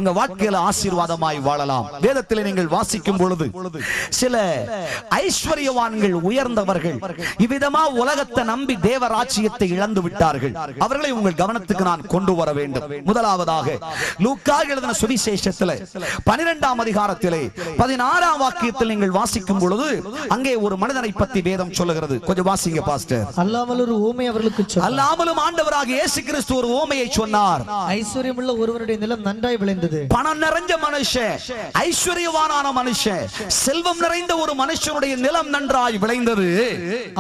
A: உங்க வாழ்க்கையில ஆசீர்வாதமாய் வாழலாம். வேதத்தில் நீங்கள் வாசிக்கும் பொழுது சில ஐஸ்வர்யவான்கள், உயர்ந்தவர்கள் இவ்விதமா உலகத்தை நம்பி தேவராஜ்யத்தை இழந்து விட்டார்கள். அவர்களை உங்கள் கவனத்துக்கு நான் கொண்டு வர வேண்டும். முதலாவதாக லூக்கா எழுதின சுவிசேஷத்திலே 12ஆம் அதிகாரத்திலே 16ஆம் வாக்கியத்தில் நீங்கள் வாசிக்கும் பொழுது அங்கே ஒரு மனிதனை பற்றி வேதம் சொல்லுகிறது. கொஞ்சம் வாசிங்க பாஸ்டர்.
B: அல்லாமல் ஒரு ஊமை அவர்களுக்கு சொன்னார்.
A: அல்லாமலும் ஆண்டவராகிய இயேசு கிறிஸ்து ஒரு ஊமையை சொன்னார்.
B: ஐஸ்வர்யமுள்ள ஒருவருடைய நிலம் நன்றாய் விளைந்தது.
A: பணம் நிறைஞ்ச மனுஷன், ஐஸ்வர்யவானான மனுஷன், செல்வம் நிறைந்த ஒரு மனுஷனுடைய நிலம் நன்றாய் விளைந்தது.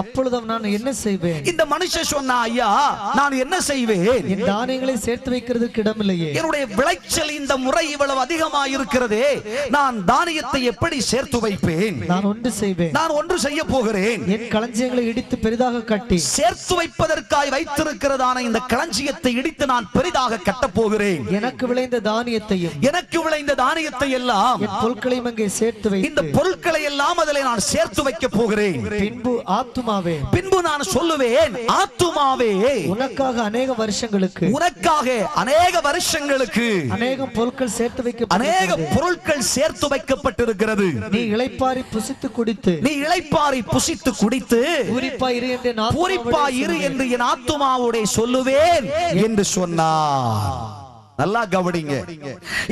B: அப்பொழுது நான் என்ன செய்வேன்?
A: இந்த மனுஷன் சொன்னா, ஐயா நான் என்ன செய்வேன்?
B: என் தானியங்களை சேர்த்து வைக்கிறதுக்கு இடமில்லையே.
A: என்னுடைய விளைச்சல் இந்த முறை இவ்வளவு அதிகமாக இருக்கிறதே, நான் தானியத்தை எப்படி சேர்த்து வைப்பேன்?
B: நான் ஒன்று செய்வேன்.
A: நான் ஒன்று செய்ய போகிறேன்.
B: என் களஞ்சியங்களை இடித்து பெரிதாக கட்டி
A: சேர்த்து வைப்பதற்காய் வைத்திருக்கிறதான இந்த களஞ்சியத்தை இடித்து நான் பெரிதாக கட்டப் போகிறேன்.
B: எனக்கு விளைந்த தானியத்தையும்,
A: எனக்கு விளைந்த தானியத்தை எல்லாம்,
B: என் பொருட்களையும் அங்கே சேர்த்து வை.
A: இந்த பொருட்களை எல்லாம் அதிலே நான் சேர்த்து வைக்க போகிறேன்.
B: பின்பு ஆத்துமாவே,
A: பின்பு நான் சொல்லுவேன், ஆத்துமாவே
B: உனக்காக அநேக வருஷங்களுக்கு,
A: உனக்காக அநேக வருஷங்களுக்கு
B: அநேக பொருட்கள் சேர்த்து வைக்க,
A: அநேக பொருட்கள் சேர்த்து வைக்கப்பட்டிருக்கிறது.
B: நீ இளைப்பாரி புசித்து குடித்து,
A: நீ இளைப்பாரி புசித்து குடித்து
B: பூரிப்பாயிரு என்று
A: பூரிப்பாயிரு என்று என் ஆத்துமாவோடே சொல்லுவேன் என்று சொன்னார். நல்லா கவனிங்க.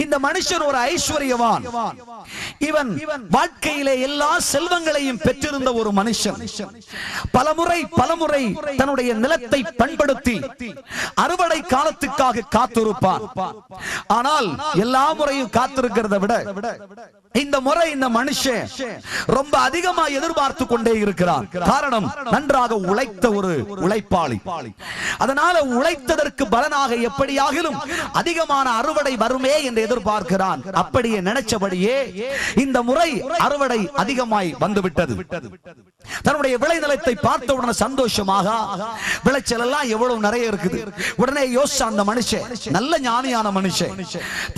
A: இந்த மனுஷன் ஒரு ஐஸ்வர்யவான். இவன் வாழ்க்கையிலே எல்லா செல்வங்களையும் பெற்றிருந்த ஒரு மனுஷன். பலமுறை தன்னுடைய நிலத்தை பண்படுத்தி அறுவடை காலத்துக்காக காத்திருப்பான். ஆனால் எல்லா முறையும் காத்திருக்கிறத விட இந்த முறை இந்த மனுஷன் ரொம்ப அதிகமா எதிர்பார்த்து கொண்டே இருக்கிறான். காரணம், நன்றாக உழைத்த ஒரு உழைப்பாளி. அதனால உழைத்ததற்கு பலனாக எப்படியாகிலும் அதிகமான அறுவடை வருமே என்று எதிர்பார்க்கிறான். அப்படியே நினைச்சபடியே இந்த முறை அறுவடை அதிகமாய் வந்துவிட்டது. தன்னுடைய விளைநிலத்தை பார்த்த உடனே சந்தோஷமாக, விளைச்சல் எல்லாம் எவ்வளவு நிறைய இருக்குது. உடனே யோசிச்ச அந்த மனுஷன், நல்ல ஞானியான மனுஷன்,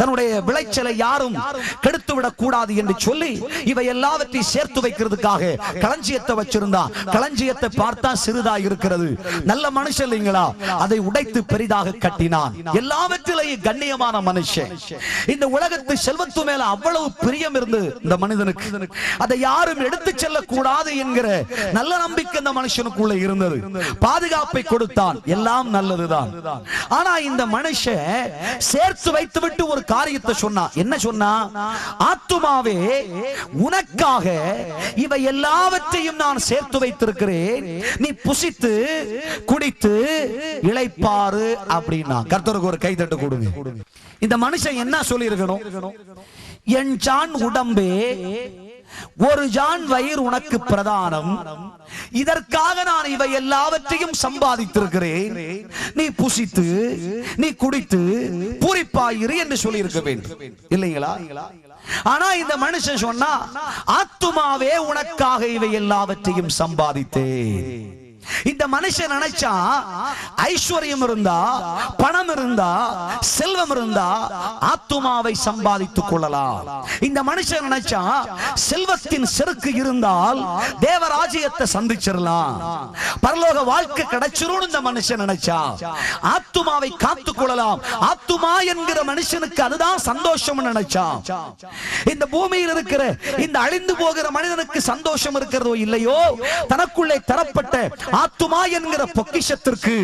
A: தன்னுடைய விளைச்சலை யாரும் கெடுத்து விடக் கூடாது என்று சொல்லி இவை எல்லாவற்றையும் சேர்த்து வைக்கிறதுக்காக களஞ்சியத்தை வச்சிருந்தான். களஞ்சியத்தை பார்த்தா சிறிதா இருக்கிறது. நல்ல மனுஷன் இல்லைங்களா? அதை உடைத்து பெரிதாக கட்டினான். எல்லாவற்றிலேயும் கண்ணியமான மனுஷன். இந்த உலகத்து செல்வத்து மேல அவ்வளவு பிரியம் இருந்து இந்த மனிதனுக்கு அதை யாரும் எடுத்து செல்ல கூடாது என்கிற நல்ல நம்பிக்கை இந்த மனுஷனுக்குள்ள இருந்தது. பாதுகாப்பை கொடுத்தான். எல்லாம் நல்லதுதான். ஆனா இந்த மனுஷன் சேர்த்து வைத்து விட்டு ஒரு காரியத்தை சொன்னான். என்ன சொன்னா? ஆத்துமாவே, உனக்காக இவை எல்லாவற்றையும் நான் சேர்த்து வைத்திருக்கிறேன். நீ புசித்து குடித்து இளைப்பாறு அப்படின்னா. கர்த்தருக்கு ஒரு கைதட்டு கொடுங்க. இந்த மனுஷன் என்ன சொல்லி இருக்கணும்? என் ஜான் உடம்பே, ஒரு ஜான் வயிறு உனக்கு பிரதானம், இதற்காக நான் இவை எல்லாவற்றையும் சம்பாதித்திருக்கிறேன், நீ புசித்து நீ குடித்து பூரிப்பாயிரு என்று சொல்லி இருக்க வேண்டும் இல்லைங்களா? ஆனா இந்த மனுஷன் சொன்னா, ஆத்துமாவே உனக்காக இவை எல்லாவற்றையும் சம்பாதித்தேன். இந்த மனுஷன் நினைச்சா ஐஸ்வர்யம் இருந்தா, பணம் இருந்தா, செல்வம் இருந்தா ஆத்துமாவை சம்பாதித்துக் கொள்ளலாம். இந்த மனுஷன் நினைச்சா செல்வத்தின் செருக்கு இருந்தால் தேவராஜ்யத்தை சந்திச்சிடலாம், பரலோக வாழ்க்கை கிடைச்சிரும். இந்த மனுஷன் நினைச்சா ஆத்துமாவை காத்துக் கொள்ளலாம். ஆத்துமா என்கிற மனுஷனுக்கு அதுதான் சந்தோஷம் நினைச்சா. இந்த பூமியில் இருக்கிற இந்த அழிந்து போகிற மனிதனுக்கு சந்தோஷம் இருக்கிறதோ இல்லையோ, தனக்குள்ளே தரப்பட்ட ஆத்துமா என்கிற பொக்கிஷத்திற்கு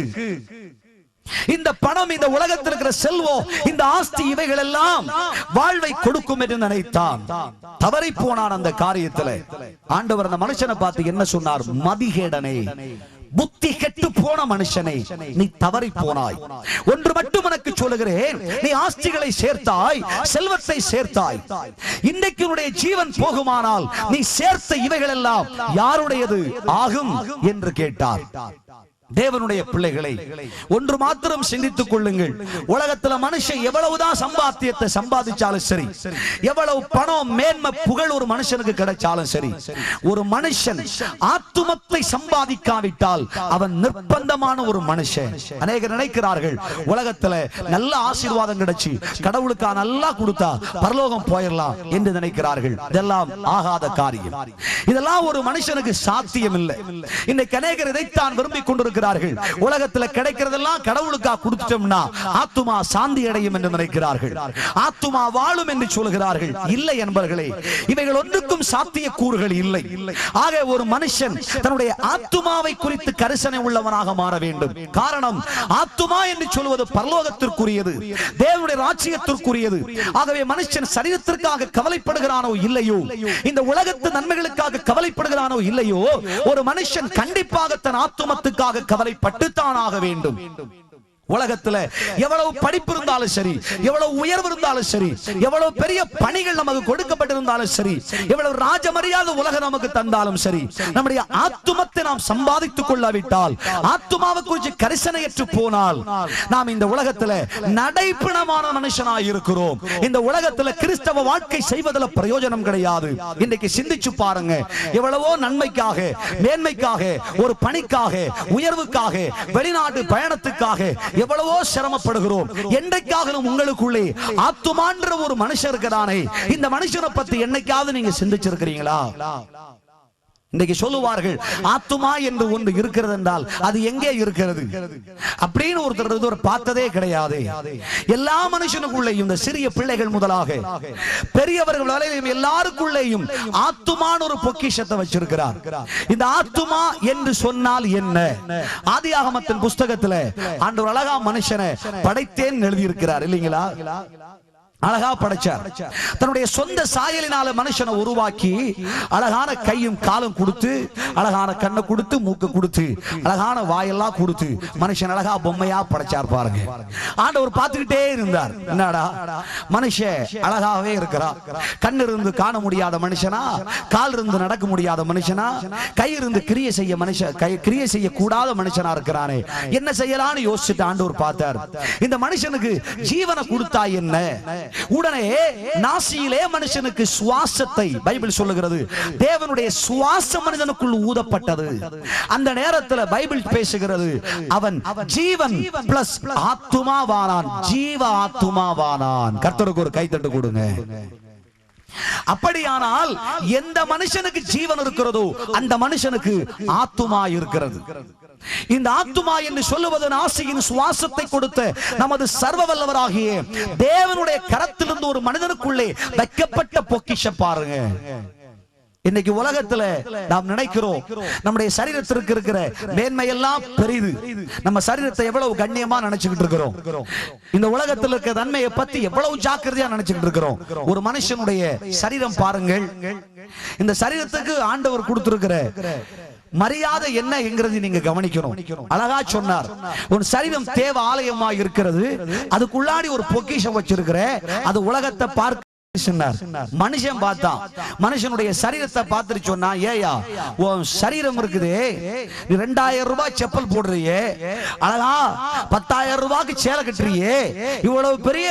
A: இந்த பணம், இந்த உலகத்தில் இருக்கிற செல்வம், இந்த ஆஸ்தி, இவைகள் எல்லாம் வாழ்வை கொடுக்கும் என்று நினைத்தான். தவறி போனான் அந்த காரியத்தில். ஆண்டவர் அந்த மனுஷனை பார்த்து என்ன சொன்னார்? மதிகேடனே, புத்தி கெட்டு போன மனுஷனை, நீ தவறி போனாய். ஒன்று மட்டும் எனக்கு சொல்லுகிறேன், நீ ஆஸ்திகளை சேர்த்தாய், செல்வத்தை சேர்த்தாய். இன்றைக்கு உன்னுடைய ஜீவன் போகுமானால் நீ சேர்த்த இவைகள் எல்லாம் யாருடையது ஆகும் என்று கேட்டார். தேவனுடைய பிள்ளைகளை ஒன்று மாத்திரம் சிந்தித்துக் கொள்ளுங்கள். உலகத்துல மனுஷன் எவ்வளவுதான் சம்பாத்தியத்தை சம்பாதிச்சாலும் சரி, எவ்வளவு பணம், மேன்மை, புகழ் ஒரு மனுஷனுக்கு கிடைச்சாலும் சரி, ஒரு மனுஷன் ஆத்துமத்தை சம்பாதிக்காவிட்டால் அவன் நிர்பந்தமான ஒரு மனுஷன். அநேகர் நினைக்கிறார்கள் உலகத்துல நல்ல ஆசீர்வாதம் கிடைச்சி கடவுளுக்கா நல்லா கொடுத்தா பரலோகம் போயிடலாம் என்று நினைக்கிறார்கள். இதெல்லாம் ஆகாத காரியம். இதெல்லாம் ஒரு மனுஷனுக்கு சாத்தியம் இல்லை. இன்னைக்கு அநேகர் இதைத்தான் விரும்பிக் கொண்டிருக்கிறார்கள். உலகத்துல கிடைக்கிறதெல்லாம் கடவுளுக்கா கொடுத்துட்டோம்னா ஆத்துமா சாந்தி அடையும் என்று நினைக்கிறார்கள். ஆத்துமா வாழும் என்று சொல்கிறார்கள். இல்லை என்பர்களே, இவைகள் ஒன்றுக்கும் சாத்திய கூறுகள் இல்லை. ஆக ஒரு மனுஷன் தன்னுடைய ஆத்துமாவை குறித்து கரிசனை உள்ளவனாக மாற வேண்டும். காரணம், ஆத்துமா என்று சொல்வது பரலோகத்திற்குரியது, தேவனுடைய ராஜ்யத்திற்குரியது. ஆகவே மனுஷன் சரீரத்திற்காக கவலைப்படுகிறானோ இல்லையோ, இந்த உலகத்து நன்மைகளுக்காக கவலைப்படுகிறானோ இல்லையோ, ஒரு மனுஷன் கண்டிப்பாக தன் ஆத்துமத்துக்காக கவலைப்பட்டுத்தான் ஆக வேண்டும். உலகத்துல எவ்வளவு படிப்பு இருந்தாலும் சரி, எவ்வளவு உயர்வு இருந்தாலும் சரி, எவ்வளவு பெரிய பணிகள் நமக்கு கொடுக்கப்பட்டிருந்தாலும் சரி, எவ்வளவு ராஜமரியாதை உலகம் நமக்கு தந்தாலும் சரி, நம்முடைய ஆத்துமத்தை நாம் சம்பாதித்துக் கொள்ளாவிட்டால், ஆத்துமாவை குறித்து கரிசனையற்று போனால், நாம் இந்த உலகத்துல நடைப்பிணமான மனுஷனாய் இருக்கிறோம். இந்த உலகத்துல கிறிஸ்தவ வாழ்க்கை செய்வதில் பிரயோஜனம் கிடையாது. இன்றைக்கு சிந்திச்சு பாருங்க, எவ்வளவோ நன்மைக்காக, மேன்மைக்காக, ஒரு பணிக்காக, உயர்வுக்காக, வெளிநாட்டு பயணத்துக்காக எவ்வளவோ சிரமப்படுகிறோம். என்றைக்காக உங்களுக்குள்ளே ஆத்துமான்ற ஒரு மனுஷன் இருக்கிறானே, இந்த மனுஷனை பத்தி என்னைக்காவது நீங்க சிந்திச்சிருக்கிறீங்களா? இன்றைக்கு சொல்லுவார்கள், ஆத்துமா என்று ஒன்று இருக்கிறது என்றால் அது எங்கே இருக்கிறது அப்படின்னு ஒருத்தர் பார்த்ததே கிடையாது. எல்லா மனுஷனுக்குள்ளேயும், இந்த சிறிய பிள்ளைகள் முதலாக பெரியவர்கள் வரையிலும் எல்லாருக்குள்ளேயும் ஆத்துமான ஒரு பொக்கிஷத்தை வச்சிருக்கிறார். இந்த ஆத்துமா என்று சொன்னால் என்ன? ஆதியாகமத்தின் புஸ்தகத்துல ஆண்டவர் அழகா மனுஷனை படைத்தேன் எழுதியிருக்கிறார் இல்லைங்களா? அழகா படைச்சார். தன்னுடைய சொந்த சாயலினால மனுஷனை உருவாக்கி அழகான கையும் காலும் கொடுத்து, அழகான கண்ணை கொடுத்து, மூக்கு கொடுத்து, அழகான வாயெல்லாம் கொடுத்து மனுஷன் அழகா பொம்மையா படைச்சார். பாருங்க, ஆண்டவர் பார்த்துக்கிட்டே இருந்தார். என்னடா மனுஷன் அழகாவே இருக்கிறான். கண் இருந்து காண முடியாத மனுஷனா, கால் இருந்து நடக்க முடியாத மனுஷனா, கை இருந்து கிரியை செய்ய மனுஷன், கிரியை செய்ய கூடாத மனுஷனா இருக்கிறானே, என்ன செய்யலான்னு யோசிச்சுட்டு ஆண்டவர் பார்த்தார். இந்த மனுஷனுக்கு ஜீவனை கொடுத்தா என்ன? உடனே நாசியிலே மனுஷனுக்கு சுவாசத்தை, பைபிள் சொல்லுகிறது, தேவனுடைய சுவாசம் மனிதனுக்குள் ஊதப்பட்டது. அந்த நேரத்தில் பைபிள் பேசுகிறது, அவன் ஜீவன் பிளஸ் ஆத்துமாவானான், ஜீவ ஆத்துமாவானான். கர்த்தருக்கு ஒரு கைத்தட்டு கொடுங்க. அப்படியானால் எந்த மனுஷனுக்கு ஜீவன் இருக்கிறதோ அந்த மனுஷனுக்கு ஆத்துமா இருக்கிறது. இந்த ஆத்துமா என்று சொல்லுவது நாசியின் சுவாசத்தை கொடுத்த நமது சர்வ வல்லவராகிய தேவனுடைய கரத்திலிருந்து ஒரு மனிதனுக்குள்ளே வைக்கப்பட்ட பொக்கிஷம். பாருங்க, இன்னைக்கு உலகத்துல நாம் நினைக்கிறோம் நம்முடைய சரீரத்திற்கு இருக்கிற மேன்மை எல்லாம் பெரிது, நம்ம சரீரத்தை எவ்வளவு கண்ணியமா நினைச்சுக்கிட்டு இருக்கிறோம், இந்த உலகத்தில் இருக்கிற நன்மையை பத்தி எவ்வளவு ஜாக்கிரதையா நினைச்சுக்கிட்டு இருக்கிறோம். ஒரு மனுஷனுடைய சரீரம் பாருங்கள், இந்த சரீரத்துக்கு ஆண்டவர் கொடுத்திருக்கிற மரியாதை என்ன என்கிறது நீங்க கவனிக்கணும். அழகா சொன்னார், ஒரு சரீரம் தேவ ஆலயமா இருக்கிறது, அதுக்குள்ளாடி ஒரு பொக்கிஷம் வச்சிருக்கிற, அது உலகத்தை பார்க்க மனுஷன் பார்த்தான், மனுஷனுடைய சரீரத்தை பார்த்துட்டு சொன்னா, ஏயா உன் சரீரம் இருக்குது, 2000 ரூபாய் செப்பல் போடுறியே, அழகா 10,000 ரூபாய்க்கு சேலை கட்டுறியே, இவ்வளவு பெரிய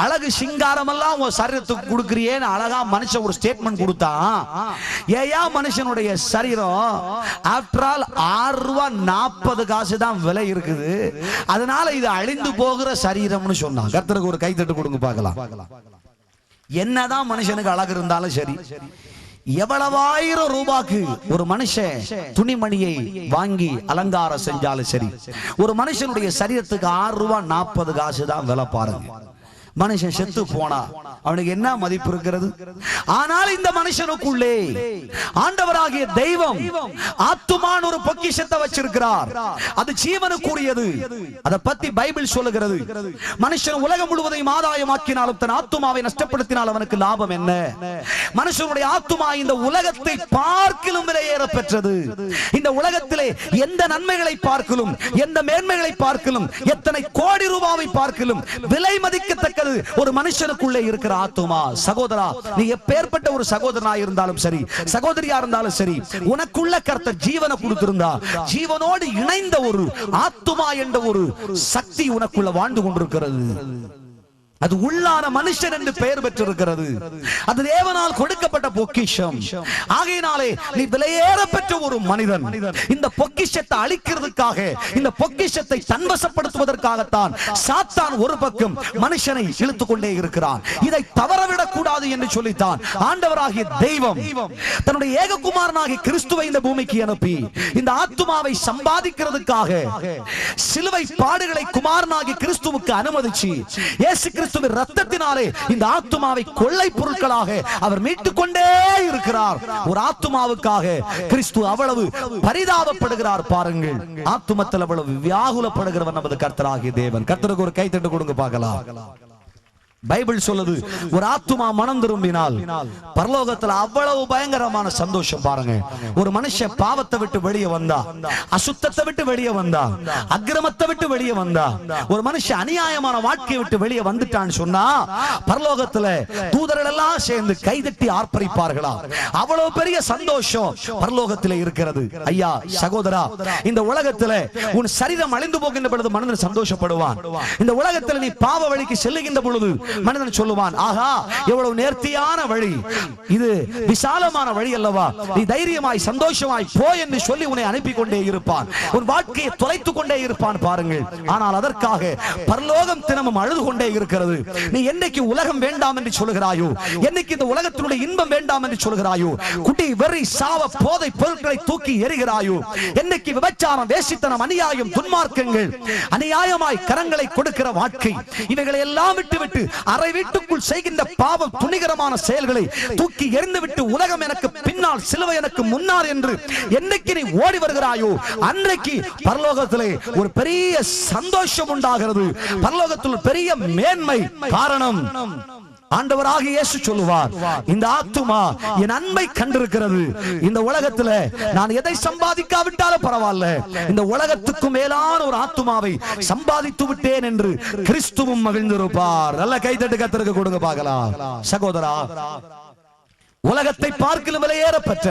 A: அழகு சிங்காரம் எல்லாம் உன் சரீரத்துக்கு கொடுக்கறியேன்னு அழகா மனுஷன் ஒரு ஸ்டேட்மெண்ட் கொடுத்தான். ஏயா மனுஷனுடைய சரீரம் ஆஃப்டர் ஆல் 6 ரூபாய் 40 காசு தான் விலை இருக்குது, அதனால இது அழிந்து போகிற சரீரம்னு சொன்னான். கர்த்தருக்கு ஒரு கைத்தட்டு கொடுங்க பார்க்கலாம். என்னதான் மனுஷனுக்கு அழகு இருந்தாலும் சரி, எவ்வளவாயிரம் ரூபாய்க்கு ஒரு மனுஷன் துணிமணியை வாங்கி அலங்காரம் செஞ்சாலும் சரி, ஒரு மனுஷனுடைய சரீரத்துக்கு 6 ரூபாய் 40 காசு தான் விலை. பாருங்க, மனுஷன் செத்து போனா அவனுக்கு என்ன மதிப்பு இருக்கிறது? ஆனால் இந்த மனுஷனுக்குள்ளே ஆண்டவராகிய தெய்வம் ஆத்துமான் ஒரு பொக்கிஷத்தை வச்சிருக்கிறார். அது ஜீவனுக்குரியது. அதை பத்தி பைபிள் சொல்லுகிறது. மனுஷன் உலகம் முழுவதையும் ஆதாயமாக்கினாலும் தன் ஆத்துமாவை நஷ்டப்படுத்தினால் அவனுக்கு லாபம் என்ன? மனுஷனுடைய ஆத்துமா இந்த உலகத்தை பார்க்கிலும் விலையேற பெற்றது. இந்த உலகத்திலே எந்த நன்மைகளை பார்க்கலும், எந்த மேன்மைகளை பார்க்கலும், எத்தனை கோடி ரூபாவை பார்க்கலும் விலை மதிக்கத்தக்க ஒரு மனுஷனுக்குள்ளே இருக்கிற ஆத்துமா. சகோதரா, நீ எப்பேற்பட்ட ஒரு சகோதரனா இருந்தாலும் சரி, சகோதரியா இருந்தாலும் சரி, உனக்குள்ள கர்த்தர் ஜீவனை கொடுத்திருந்தா, ஜீவனோடு இணைந்த ஒரு ஆத்துமா என்ற ஒரு சக்தி உனக்குள்ள வாழ்ந்து கொண்டிருக்கிறது. அது உள்ளான மனுஷன் என்று பெயர் பெற்றிருக்கிறது. அது தேவனால் கொடுக்கப்பட்ட பொக்கிஷம். ஆகையினாலே நீ விலையேற பெற்ற ஒரு மனிதன். இந்த பொக்கிஷத்தை அழிக்கிறதுக்காக, இந்த பொக்கிஷத்தை தன்வசப்படுத்துவதற்காகத்தான் சாத்தான் ஒரு பக்கம் மனுஷனை இழுத்துக் கொண்டே இருக்கிறான். இதை தவறவிடக் கூடாது என்று சொல்லித்தான் ஆண்டவராகிய தெய்வம் தன்னுடைய ஏககுமாரனாகிய கிறிஸ்துவை இந்த பூமிக்கு அனுப்பி இந்த ஆத்துமாவை சம்பாதிக்கிறதுக்காக சிலுவை பாடுகளை குமாரனாகிய கிறிஸ்துவுக்கு அனுமதிச்சு இயேசு கிறிஸ்துவின் ரத்தத்தினாலே இந்த ஆத்துமாவை கொள்ளை பொருட்களாக அவர் மீட்டுக் கொண்டே இருக்கிறார். ஒரு ஆத்துமாவுக்காக கிறிஸ்து அவ்வளவு பரிதாபப்படுகிறார். பாருங்கள், ஆத்துமத்தில் அவ்வளவு வியாகுலப்படுகிறவர் நமது கர்த்தராகிய தேவன். கர்த்தருக்கு ஒரு கைத்தட்டு கொடுங்க பார்க்கலாம். பைபிள் சொல்லுது, ஒரு ஆத்துமா மனம் திரும்பினால் பரலோகத்துல அவ்வளவு பயங்கரமான சந்தோஷம். பாருங்க, ஒரு மனுஷன் பாவத்தை விட்டு வெளியே வந்தா, அசுத்தத்தை விட்டு வெளியே வந்தா, அக்கிரமத்தை விட்டு வெளியே வந்தா, ஒரு மனுஷன் அநியாயமான வாழ்க்கையை விட்டு வெளியே வந்துட்டான்னு சொன்னா பரலோகத்துல தூதர்கள் எல்லாம் சேர்ந்து கைதட்டி ஆர்ப்பரிப்பார்களா. அவ்வளவு பெரிய சந்தோஷம் பரலோகத்துல இருக்கிறது. ஐயா சகோதரா, இந்த உலகத்துல உன் சரீரம் அழிந்து போகின்ற பொழுது மனிதன் சந்தோஷப்படுவான். இந்த உலகத்துல நீ பாவ வழிக்கு செல்லுகின்ற பொழுது மனிதன் சொல்லுவான், ஆஹா எவ்வளவு நேர்த்தியான வழி, இது விசாலமான வழி அல்லவா, நீ தைரியமாய் சந்தோஷமாய் போ என்று சொல்லி உன்னை அனுப்பி கொண்டே இருப்பான். உன் வாழ்க்கையை தொலைத்துக் கொண்டே இருப்பான். பாருங்கள், ஆனால் அதற்காக பரலோகம் தினமும் அழுது கொண்டே இருக்கிறது. நீ என்னைக்கு உலகம் வேண்டாம் என்று சொல்கிறாயோ, என்னைக்கு இந்த உலகத்தினுடைய இன்பம் வேண்டாம் என்று சொல்கிறாயோ, குடி வெறி சாவ போதை பொருட்களை தூக்கி எறிகிறாயோ, என்னைக்கு விபச்சாரம் வேசித்தனம் அநியாயம் துன்மார்க்கங்கள் அநியாயமாய் கரங்களை கொடுக்கிற வாழ்க்கை, இவைகளை எல்லாம் விட்டுவிட்டு அரை வீட்டுக்குள் செய்கின்ற பாவம் துணிகரமான செயல்களை தூக்கி எறிந்துவிட்டு உலகம் எனக்கு பின்னால் சிலுவை எனக்கு முன்னால் என்று என்னைக்கு நீ ஓடி வருகிறாயோ அன்றைக்கு பரலோகத்திலே ஒரு பெரிய சந்தோஷம் உண்டாகிறது. பரலோகத்தில் பெரிய மேன்மை. காரணம், ஆண்டவராகிய இயேசு சொல்லுவார், இந்த ஆத்துமா என் அன்பை கண்டிருக்கிறது. இந்த உலகத்துல நான் எதை சம்பாதிக்காவிட்டாலும் பரவாயில்ல, இந்த உலகத்துக்கு மேலான ஒரு ஆத்துமாவை சம்பாதித்து விட்டேன் என்று கிறிஸ்துவும் மகிழ்ந்திருப்பார். நல்ல கைதட்டு கர்த்தருக்கு கொடுங்க பார்க்கலாம். சகோதரா, உலகத்தை பார்க்கலும் விலையேற பெற்ற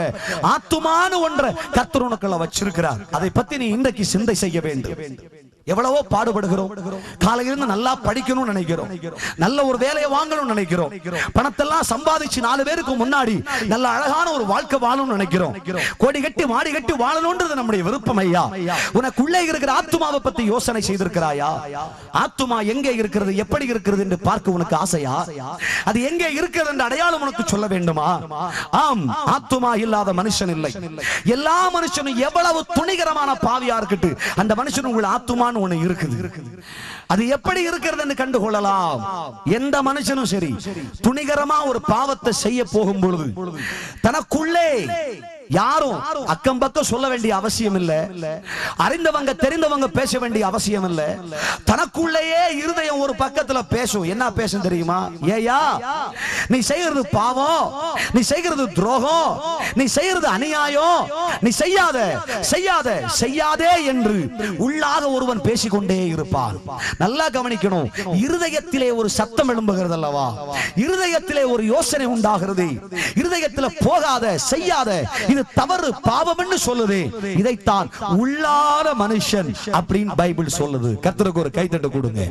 A: ஆத்துமான ஒன்றை கர்த்தர் உனக்குள்ள வச்சிருக்கிறார். அதை பத்தி நீ இன்றைக்கு சிந்தை செய்ய வேண்டும். எவ்வளவோ பாடுபடுகிறோம். காலையிலிருந்து நல்லா படிக்கணும்னு நினைக்கிறோம், நல்ல ஒரு வேலையை வாங்கணும்னு நினைக்கிறோம், பணத்தெல்லாம் சம்பாதிச்சு 4 பேருக்கு முன்னாடி நல்ல அழகான ஒரு வாழ்க்கை வாழணும்னு நினைக்கிறோம், கோடி கட்டி மாடி கட்டி வாழணும்ன்றது நம்முடைய விருப்பம். ஐயா, உனக்குள்ளே இருக்கிற ஆத்துமாவை பத்தி யோசனை செய்திருக்கிறாயா? ஆத்துமா எங்கே இருக்கிறது, எப்படி இருக்கிறது என்று பார்க்க உனக்கு ஆசையா? அது எங்கே இருக்கிறது என்ற அடையாளம் உனக்கு சொல்ல வேண்டுமா? ஆம், ஆத்துமா இல்லாத மனுஷன் இல்லை. எல்லா மனுஷனும் எவ்வளவு துணிகரமான பாவியா இருக்கட்டும், அந்த மனுஷன் உங்கள் ஆத்துமா ஒண்ணு இருக்குது. அது எப்படி இருக்கிறது என்று கண்டுகொள்ளலாம். எந்த மனுஷனும் சரி துணிகரமா ஒரு பாவத்தை செய்ய போகும் பொழுது தனக்குள்ளே யாரும் அக்கம் பக்கம் சொல்ல வேண்டிய அவசியம் இல்ல, அறிந்தவங்க தெரிந்தவங்க பேச வேண்டிய அவசியம் இல்ல. தனக்குள்ளேயே இருதயம் ஒரு பக்கத்துல பேசும். என்ன பேசும் தெரியுமா? ஏயா நீ செய்யறது பாவம், நீ செய்யறது துரோகம், நீ செய்யறது அநியாயம், நீ செய்யாத செய்யாத செய்யாதே என்று உள்ளாக ஒருவன் பேசிக்கொண்டே இருப்பான். நல்லா கவனிக்கணும். இருதயத்திலே ஒரு சத்தம் எழும்புகிறது அல்லவா, இருதயத்திலே ஒரு யோசனை உண்டாகிறது, இருதயத்தில் போகாத செய்யாத இது தவறு பாவம் என்று சொல்லுது. இதைத்தான் உள்ளான மனுஷன் அப்படின்னு பைபிள் சொல்லுது. கர்த்தருக்கு ஒரு கைத்தட்டு கொடுங்க.